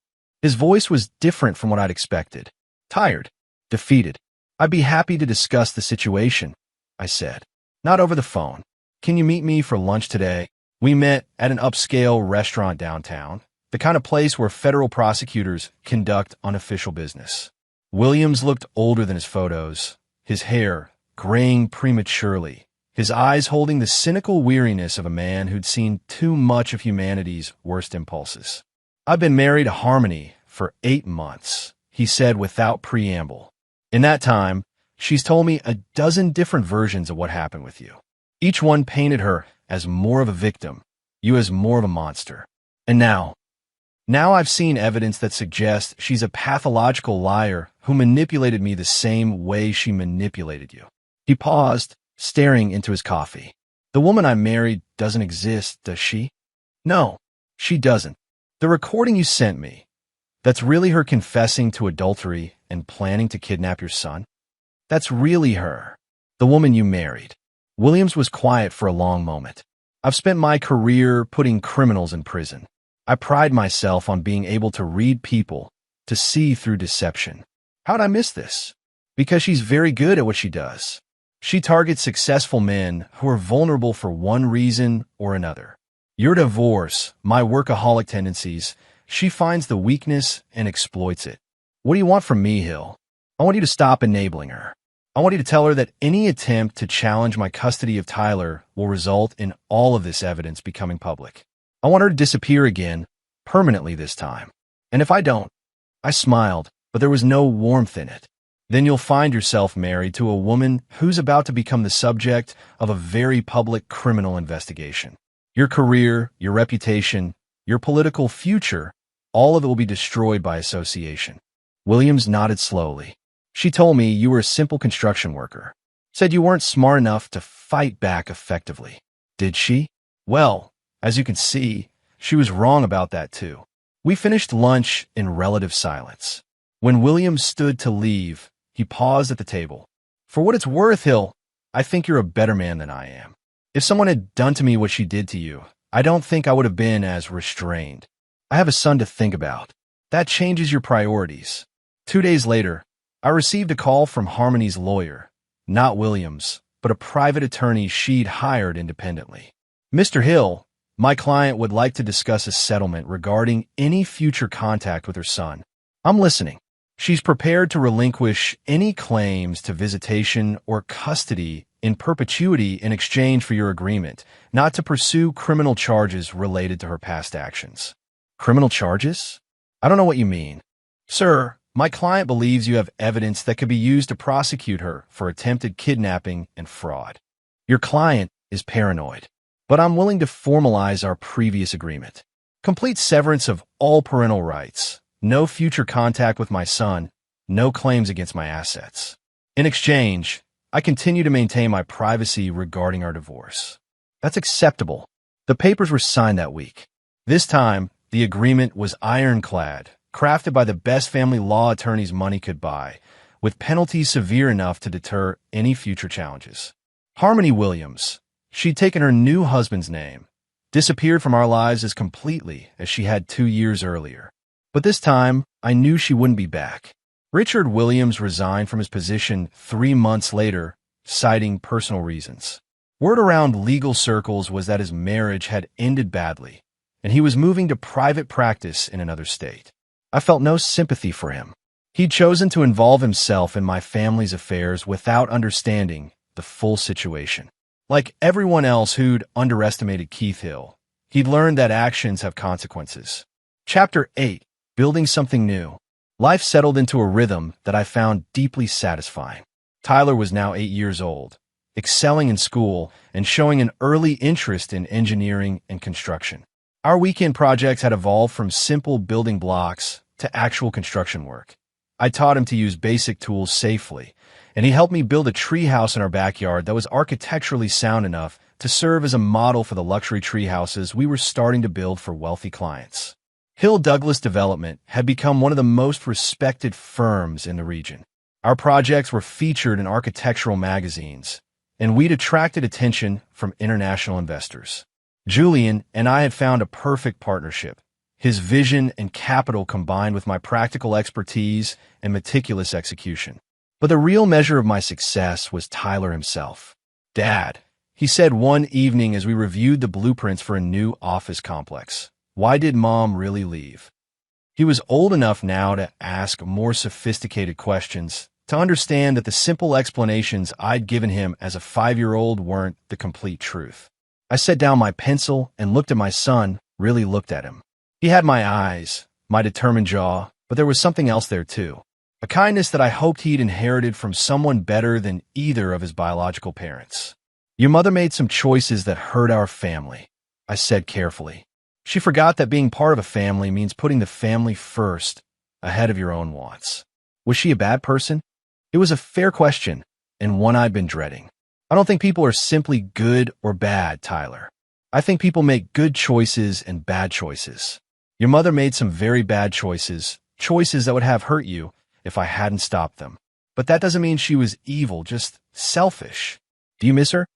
His voice was different from what I'd expected. Tired. Defeated. I'd be happy to discuss the situation, I said. Not over the phone. Can you meet me for lunch today? We met at an upscale restaurant downtown, the kind of place where federal prosecutors conduct unofficial business. Williams looked older than his photos, his hair graying prematurely, his eyes holding the cynical weariness of a man who'd seen too much of humanity's worst impulses. I've been married to Harmony for 8 months, he said without preamble. In that time, she's told me a dozen different versions of what happened with you. Each one painted her as more of a victim, you as more of a monster. And now, Now I've seen evidence that suggests she's a pathological liar who manipulated me the same way she manipulated you. He paused, staring into his coffee. The woman I married doesn't exist, does she? No, she doesn't. The recording you sent me, that's really her confessing to adultery and planning to kidnap your son? That's really her, the woman you married. Williams was quiet for a long moment. I've spent my career putting criminals in prison. I pride myself on being able to read people, to see through deception. How'd I miss this? Because she's very good at what she does. She targets successful men who are vulnerable for one reason or another. Your divorce, my workaholic tendencies, she finds the weakness and exploits it. What do you want from me, Hill? I want you to stop enabling her. I want you to tell her that any attempt to challenge my custody of Tyler will result in all of this evidence becoming public. I want her to disappear again, permanently this time. And if I don't, I smiled, but there was no warmth in it. Then you'll find yourself married to a woman who's about to become the subject of a very public criminal investigation. Your career, your reputation, your political future, all of it will be destroyed by association. Williams nodded slowly. She told me you were a simple construction worker. Said you weren't smart enough to fight back effectively. Did she? Well, as you can see, she was wrong about that too. We finished lunch in relative silence. When Williams stood to leave, he paused at the table. For what it's worth, Hill, I think you're a better man than I am. If someone had done to me what she did to you, I don't think I would have been as restrained. I have a son to think about. That changes your priorities. 2 days later, I received a call from Harmony's lawyer, not Williams, but a private attorney she'd hired independently. Mr. Hill, my client would like to discuss a settlement regarding any future contact with her son. I'm listening. She's prepared to relinquish any claims to visitation or custody in perpetuity in exchange for your agreement, not to pursue criminal charges related to her past actions. Criminal charges? I don't know what you mean. Sir, my client believes you have evidence that could be used to prosecute her for attempted kidnapping and fraud. Your client is paranoid, but I'm willing to formalize our previous agreement. Complete severance of all parental rights. No future contact with my son, no claims against my assets. In exchange, I continue to maintain my privacy regarding our divorce. That's acceptable. The papers were signed that week. This time, the agreement was ironclad, crafted by the best family law attorneys money could buy, with penalties severe enough to deter any future challenges. Harmony Williams, she'd taken her new husband's name, disappeared from our lives as completely as she had 2 years earlier. But this time, I knew she wouldn't be back. Richard Williams resigned from his position 3 months later, citing personal reasons. Word around legal circles was that his marriage had ended badly, and he was moving to private practice in another state. I felt no sympathy for him. He'd chosen to involve himself in my family's affairs without understanding the full situation. Like everyone else who'd underestimated Keith Hill, he'd learned that actions have consequences. Chapter 8. Building something new. Life settled into a rhythm that I found deeply satisfying. Tyler was now 8 years old, excelling in school and showing an early interest in engineering and construction. Our weekend projects had evolved from simple building blocks to actual construction work. I taught him to use basic tools safely, and he helped me build a treehouse in our backyard that was architecturally sound enough to serve as a model for the luxury treehouses we were starting to build for wealthy clients. Hill Douglas Development had become one of the most respected firms in the region. Our projects were featured in architectural magazines, and we'd attracted attention from international investors. Julian and I had found a perfect partnership. His vision and capital combined with my practical expertise and meticulous execution. But the real measure of my success was Tyler himself. Dad, he said one evening as we reviewed the blueprints for a new office complex. Why did Mom really leave? He was old enough now to ask more sophisticated questions, to understand that the simple explanations I'd given him as a 5-year-old weren't the complete truth. I set down my pencil and looked at my son, really looked at him. He had my eyes, my determined jaw, but there was something else there too. A kindness that I hoped he'd inherited from someone better than either of his biological parents. Your mother made some choices that hurt our family, I said carefully. She forgot that being part of a family means putting the family first, ahead of your own wants. Was she a bad person? It was a fair question, and one I'd been dreading. I don't think people are simply good or bad, Tyler. I think people make good choices and bad choices. Your mother made some very bad choices, choices that would have hurt you if I hadn't stopped them. But that doesn't mean she was evil, just selfish. Do you miss her?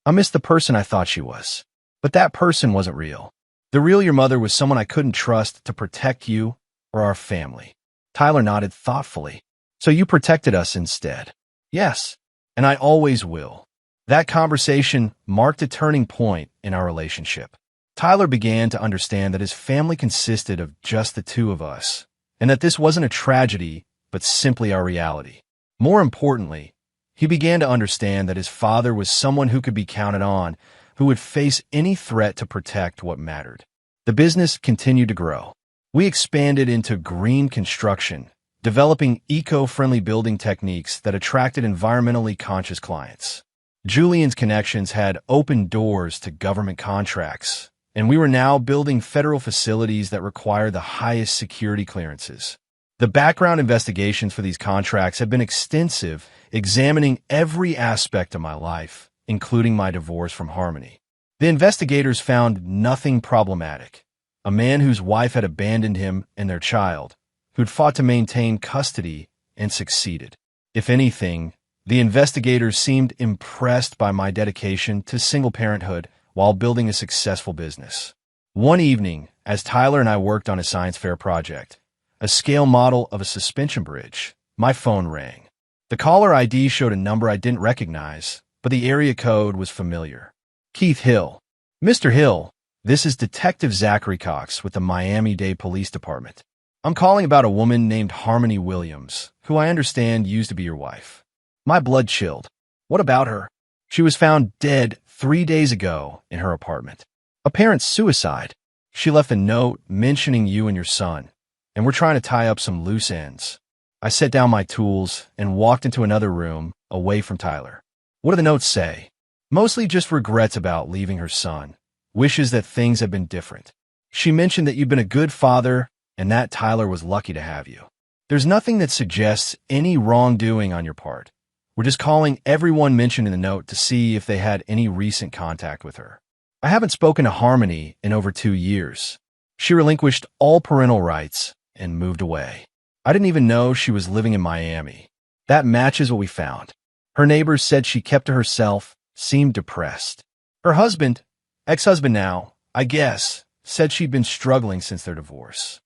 I miss the person I thought she was. But that person wasn't real. The real your mother was someone I couldn't trust to protect you or our family. Tyler nodded thoughtfully. So you protected us instead. Yes, and I always will. That conversation marked a turning point in our relationship. Tyler began to understand that his family consisted of just the two of us, and that this wasn't a tragedy, but simply our reality. More importantly, he began to understand that his father was someone who could be counted on, who would face any threat to protect what mattered. The business continued to grow. We expanded into green construction, developing eco-friendly building techniques that attracted environmentally conscious clients. Julian's connections had opened doors to government contracts, and we were now building federal facilities that require the highest security clearances. The background investigations for these contracts have been extensive, examining every aspect of my life, including my divorce from Harmony. The investigators found nothing problematic. A man whose wife had abandoned him and their child, who'd fought to maintain custody and succeeded. If anything, the investigators seemed impressed by my dedication to single parenthood while building a successful business. One evening, as Tyler and I worked on a science fair project, a scale model of a suspension bridge, my phone rang. The caller ID showed a number I didn't recognize, but the area code was familiar. Keith Hill. Mr. Hill, this is Detective Zachary Cox with the Miami-Dade Police Department. I'm calling about a woman named Harmony Williams, who I understand used to be your wife. My blood chilled. What about her? She was found dead 3 days ago in her apartment. Apparent suicide. She left a note mentioning you and your son, and we're trying to tie up some loose ends. I set down my tools and walked into another room, away from Tyler. What do the notes say? Mostly just regrets about leaving her son, wishes that things had been different. She mentioned that you've been a good father and that Tyler was lucky to have you. There's nothing that suggests any wrongdoing on your part. We're just calling everyone mentioned in the note to see if they had any recent contact with her. I haven't spoken to Harmony in over 2 years. She relinquished all parental rights and moved away. I didn't even know she was living in Miami. That matches what we found. Her neighbors said she kept to herself, seemed depressed. Her husband, ex-husband now, I guess, said she'd been struggling since their divorce.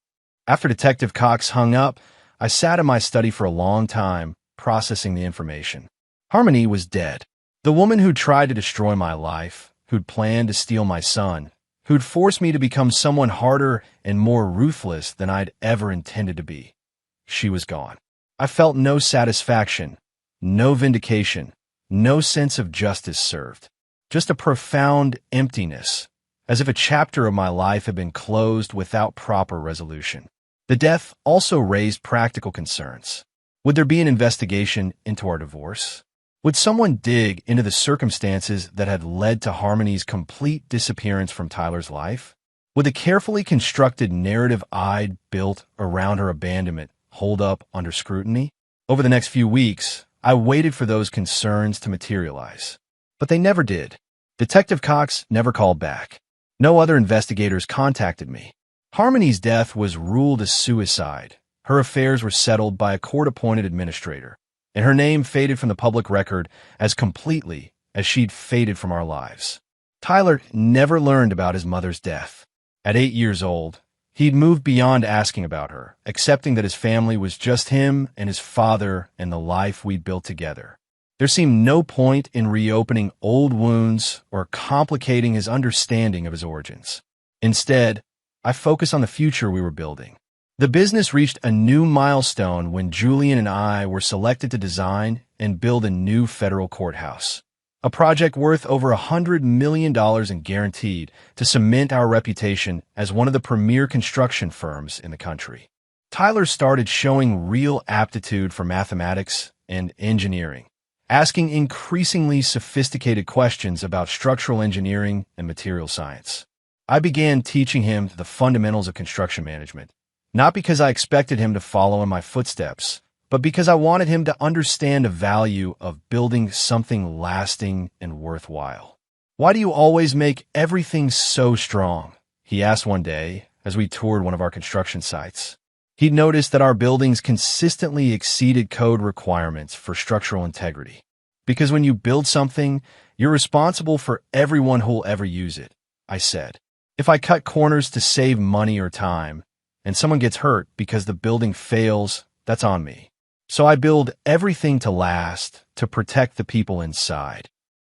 After Detective Cox hung up, I sat in my study for a long time, processing the information. Harmony was dead. The woman who tried to destroy my life, who'd planned to steal my son, who'd forced me to become someone harder and more ruthless than I'd ever intended to be. She was gone. I felt no satisfaction, no vindication, no sense of justice served. Just a profound emptiness, as if a chapter of my life had been closed without proper resolution. The death also raised practical concerns. Would there be an investigation into our divorce? Would someone dig into the circumstances that had led to Harmony's complete disappearance from Tyler's life? Would the carefully constructed narrative I'd built around her abandonment hold up under scrutiny? Over the next few weeks, I waited for those concerns to materialize. But they never did. Detective Cox never called back. No other investigators contacted me. Harmony's death was ruled a suicide. Her affairs were settled by a court-appointed administrator, and her name faded from the public record as completely as she'd faded from our lives. Tyler never learned about his mother's death. At 8 years old, he'd moved beyond asking about her, accepting that his family was just him and his father and the life we'd built together. There seemed no point in reopening old wounds or complicating his understanding of his origins. Instead, I focused on the future we were building. The business reached a new milestone when Julian and I were selected to design and build a new federal courthouse, a project worth over $100 million and guaranteed to cement our reputation as one of the premier construction firms in the country. Tyler started showing real aptitude for mathematics and engineering, asking increasingly sophisticated questions about structural engineering and material science. I began teaching him the fundamentals of construction management, not because I expected him to follow in my footsteps, but because I wanted him to understand the value of building something lasting and worthwhile. "Why do you always make everything so strong?" he asked one day as we toured one of our construction sites. He'd noticed that our buildings consistently exceeded code requirements for structural integrity. "Because when you build something, you're responsible for everyone who'll ever use it," I said. "If I cut corners to save money or time, and someone gets hurt because the building fails, that's on me. So I build everything to last, to protect the people inside."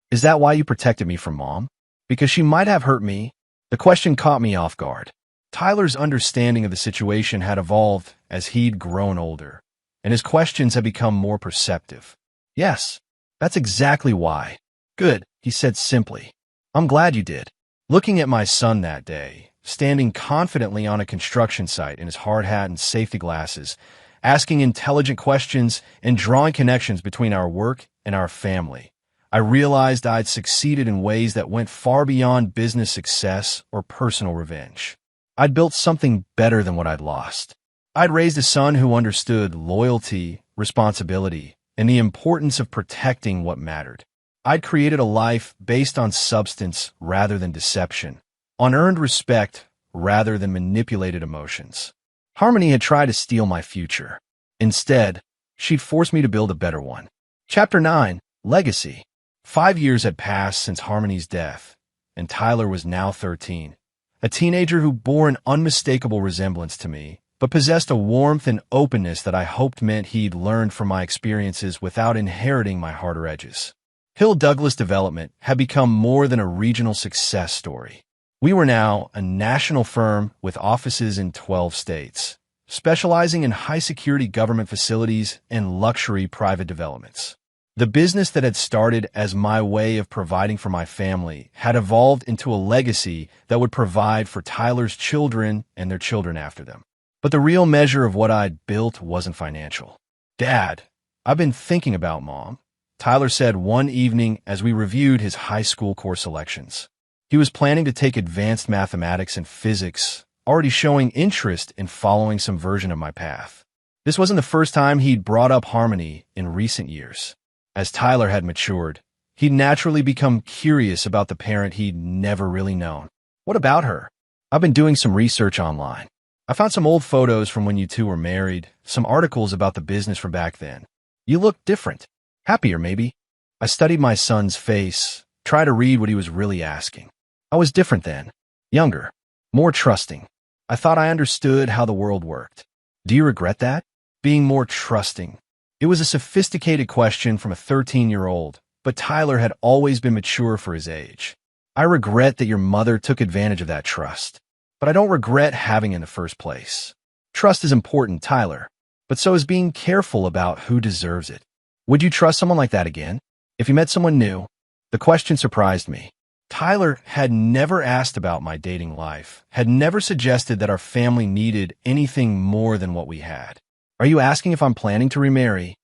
"Is that why you protected me from Mom? Because she might have hurt me?" The question caught me off guard. Tyler's understanding of the situation had evolved as he'd grown older, and his questions had become more perceptive. "Yes, that's exactly why." "Good," he said simply. "I'm glad you did." Looking at my son that day, standing confidently on a construction site in his hard hat and safety glasses, asking intelligent questions and drawing connections between our work and our family, I realized I'd succeeded in ways that went far beyond business success or personal revenge. I'd built something better than what I'd lost. I'd raised a son who understood loyalty, responsibility, and the importance of protecting what mattered. I'd created a life based on substance rather than deception, on earned respect rather than manipulated emotions. Harmony had tried to steal my future. Instead, she'd forced me to build a better one. Chapter 9, Legacy. 5 years had passed since Harmony's death, and Tyler was now 13. A teenager who bore an unmistakable resemblance to me, but possessed a warmth and openness that I hoped meant he'd learned from my experiences without inheriting my harder edges. Hill Douglas Development had become more than a regional success story. We were now a national firm with offices in 12 states, specializing in high-security government facilities and luxury private developments. The business that had started as my way of providing for my family had evolved into a legacy that would provide for Tyler's children and their children after them. But the real measure of what I'd built wasn't financial. "Dad, I've been thinking about Mom," Tyler said one evening as we reviewed his high school course selections. He was planning to take advanced mathematics and physics, already showing interest in following some version of my path. This wasn't the first time he'd brought up Harmony in recent years. As Tyler had matured, he'd naturally become curious about the parent he'd never really known. "What about her?" "I've been doing some research online. I found some old photos from when you two were married, some articles about the business from back then. You look different. Happier, maybe." I studied my son's face, tried to read what he was really asking. I was different then. Younger. More trusting. I thought I understood how the world worked. "Do you regret that?" Being more trusting. It was a sophisticated question from a 13-year-old, but Tyler had always been mature for his age. "I regret that your mother took advantage of that trust, but I don't regret having in the first place. Trust is important, Tyler, but so is being careful about who deserves it." "Would you trust someone like that again? If you met someone new?" The question surprised me. Tyler had never asked about my dating life, had never suggested that our family needed anything more than what we had. "Are you asking if I'm planning to remarry?"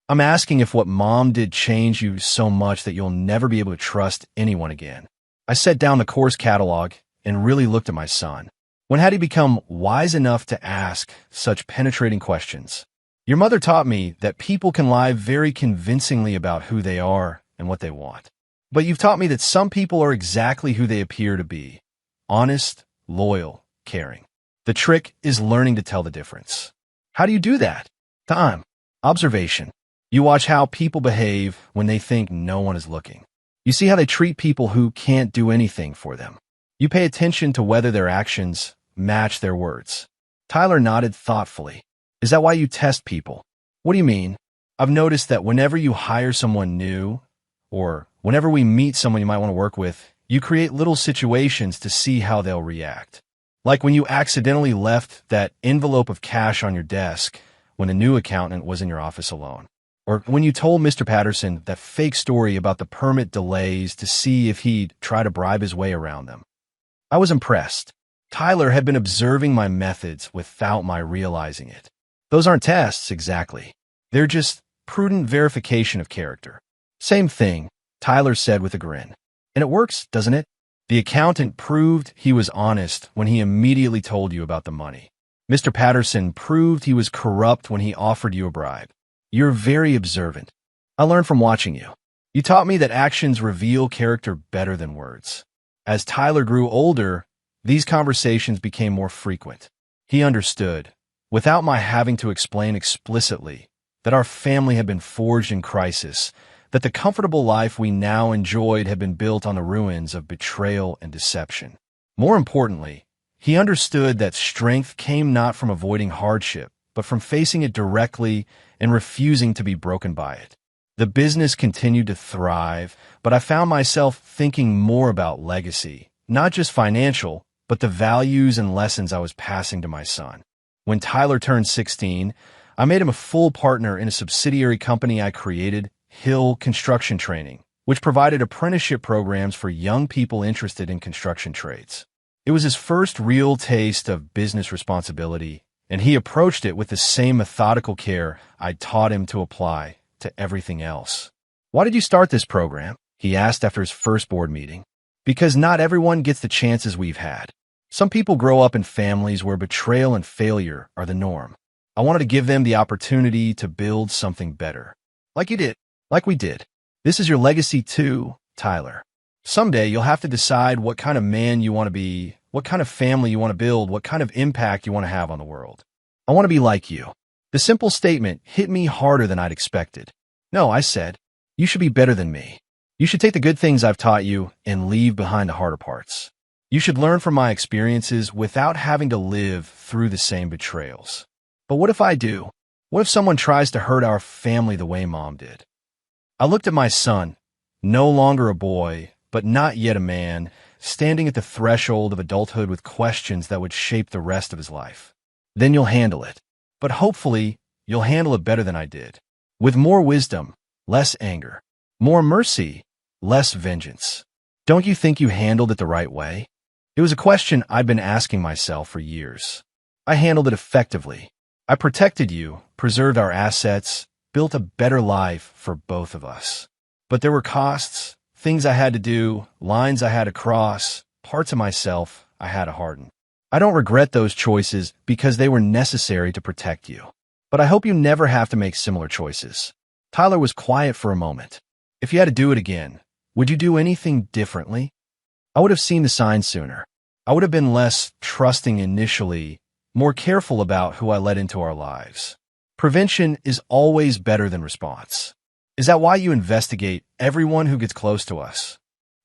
"I'm asking if what Mom did change you so much that you'll never be able to trust anyone again." I set down the course catalog and really looked at my son. When had he become wise enough to ask such penetrating questions? "Your mother taught me that people can lie very convincingly about who they are and what they want. But you've taught me that some people are exactly who they appear to be. Honest, loyal, caring. The trick is learning to tell the difference." "How do you do that?" "Time. Observation. You watch how people behave when they think no one is looking. You see how they treat people who can't do anything for them. You pay attention to whether their actions match their words." Tyler nodded thoughtfully. "Is that why you test people?" "What do you mean?" "I've noticed that whenever you hire someone new, or whenever we meet someone you might want to work with, you create little situations to see how they'll react. Like when you accidentally left that envelope of cash on your desk when the new accountant was in your office alone. Or when you told Mr. Patterson that fake story about the permit delays to see if he'd try to bribe his way around them. I was impressed. Tyler had been observing my methods without my realizing it. Those aren't tests, exactly. They're just prudent verification of character. "Same thing," Tyler said with a grin. "And it works, doesn't it?" The accountant proved he was honest when he immediately told you about the money. Mr. Patterson proved he was corrupt when he offered you a bribe. You're very observant. I learned from watching you. You taught me that actions reveal character better than words. As Tyler grew older, these conversations became more frequent. He understood, without my having to explain explicitly, that our family had been forged in crisis, that the comfortable life we now enjoyed had been built on the ruins of betrayal and deception. More importantly, he understood that strength came not from avoiding hardship, but from facing it directly and refusing to be broken by it. The business continued to thrive, but I found myself thinking more about legacy, not just financial, but the values and lessons I was passing to my son. When Tyler turned 16, I made him a full partner in a subsidiary company I created, Hill Construction Training, which provided apprenticeship programs for young people interested in construction trades. It was his first real taste of business responsibility, and he approached it with the same methodical care I'd taught him to apply to everything else. "Why did you start this program?" he asked after his first board meeting. "Because not everyone gets the chances we've had. Some people grow up in families where betrayal and failure are the norm. I wanted to give them the opportunity to build something better. Like you did. Like we did. This is your legacy too, Tyler. Someday you'll have to decide what kind of man you want to be, what kind of family you want to build, what kind of impact you want to have on the world. I want to be like you." The simple statement hit me harder than I'd expected. "No," I said, "you should be better than me. You should take the good things I've taught you and leave behind the harder parts. You should learn from my experiences without having to live through the same betrayals." "But what if I do? What if someone tries to hurt our family the way Mom did?" I looked at my son, no longer a boy, but not yet a man, standing at the threshold of adulthood with questions that would shape the rest of his life. "Then you'll handle it. But hopefully, you'll handle it better than I did. With more wisdom, less anger. More mercy, less vengeance. Don't you think you handled it the right way?" It was a question I'd been asking myself for years. I handled it effectively. I protected you, preserved our assets, built a better life for both of us. But there were costs, things I had to do, lines I had to cross, parts of myself I had to harden. I don't regret those choices because they were necessary to protect you. But I hope you never have to make similar choices. Tyler was quiet for a moment. "If you had to do it again, would you do anything differently?" I would have seen the signs sooner. I would have been less trusting initially, more careful about who I let into our lives. Prevention is always better than response. "Is that why you investigate everyone who gets close to us?"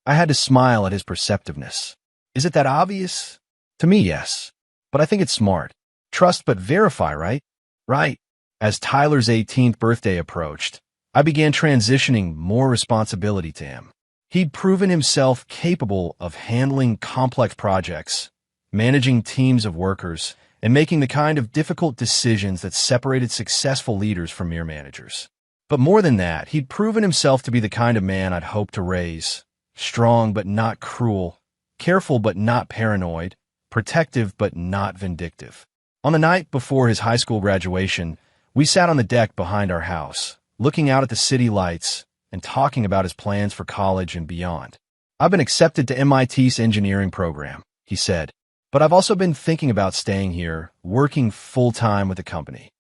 I had to smile at his perceptiveness. "Is it that obvious?" "To me, yes. But I think it's smart. Trust but verify, right?" "Right." As Tyler's 18th birthday approached, I began transitioning more responsibility to him. He'd proven himself capable of handling complex projects, managing teams of workers, and making the kind of difficult decisions that separated successful leaders from mere managers. But more than that, he'd proven himself to be the kind of man I'd hoped to raise. Strong but not cruel, careful but not paranoid, protective but not vindictive. On the night before his high school graduation, we sat on the deck behind our house, looking out at the city lights and talking about his plans for college and beyond. "I've been accepted to MIT's engineering program," he said, "but I've also been thinking about staying here, working full-time with the company."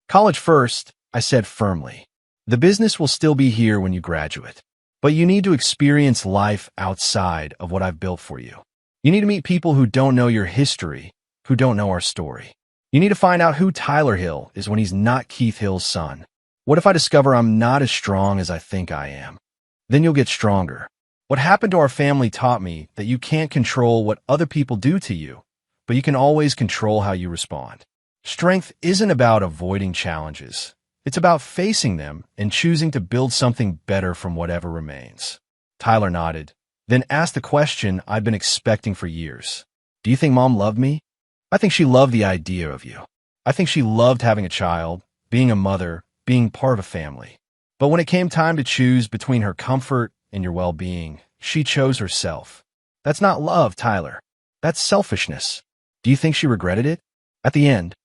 "College first," I said firmly. "The business will still be here when you graduate. But you need to experience life outside of what I've built for you. You need to meet people who don't know your history, who don't know our story. You need to find out who Tyler Hill is when he's not Keith Hill's son. What if I discover I'm not as strong as I think I am? Then you'll get stronger. What happened to our family taught me that you can't control what other people do to you, but you can always control how you respond. Strength isn't about avoiding challenges. It's about facing them and choosing to build something better from whatever remains." Tyler nodded, then asked the question I'd been expecting for years. "Do you think Mom loved me?" "I think she loved the idea of you. I think she loved having a child, being a mother, being part of a family. But when it came time to choose between her comfort and your well-being, she chose herself. That's not love, Tyler. That's selfishness. Do you think she regretted it?" At the end,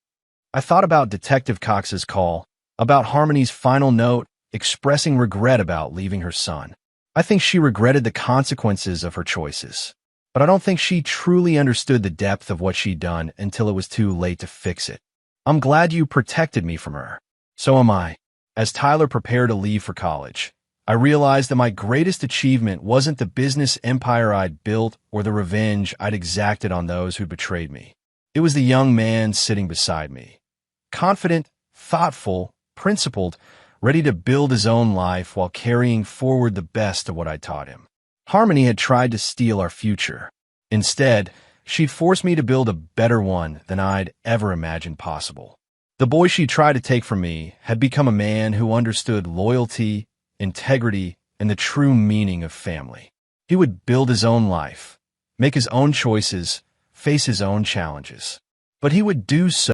I thought about Detective Cox's call, about Harmony's final note expressing regret about leaving her son. I think she regretted the consequences of her choices. but I don't think she truly understood the depth of what she'd done until it was too late to fix it. I'm glad you protected me from her. So am I. As Tyler prepared to leave for college, I realized that my greatest achievement wasn't the business empire I'd built or the revenge I'd exacted on those who betrayed me. It was the young man sitting beside me. Confident, thoughtful, principled, ready to build his own life while carrying forward the best of what I taught him. Harmony had tried to steal our future. Instead, she'd forced me to build a better one than I'd ever imagined possible. The boy she tried to take from me had become a man who understood loyalty, integrity, and the true meaning of family. He would build his own life, make his own choices, face his own challenges. But he would do so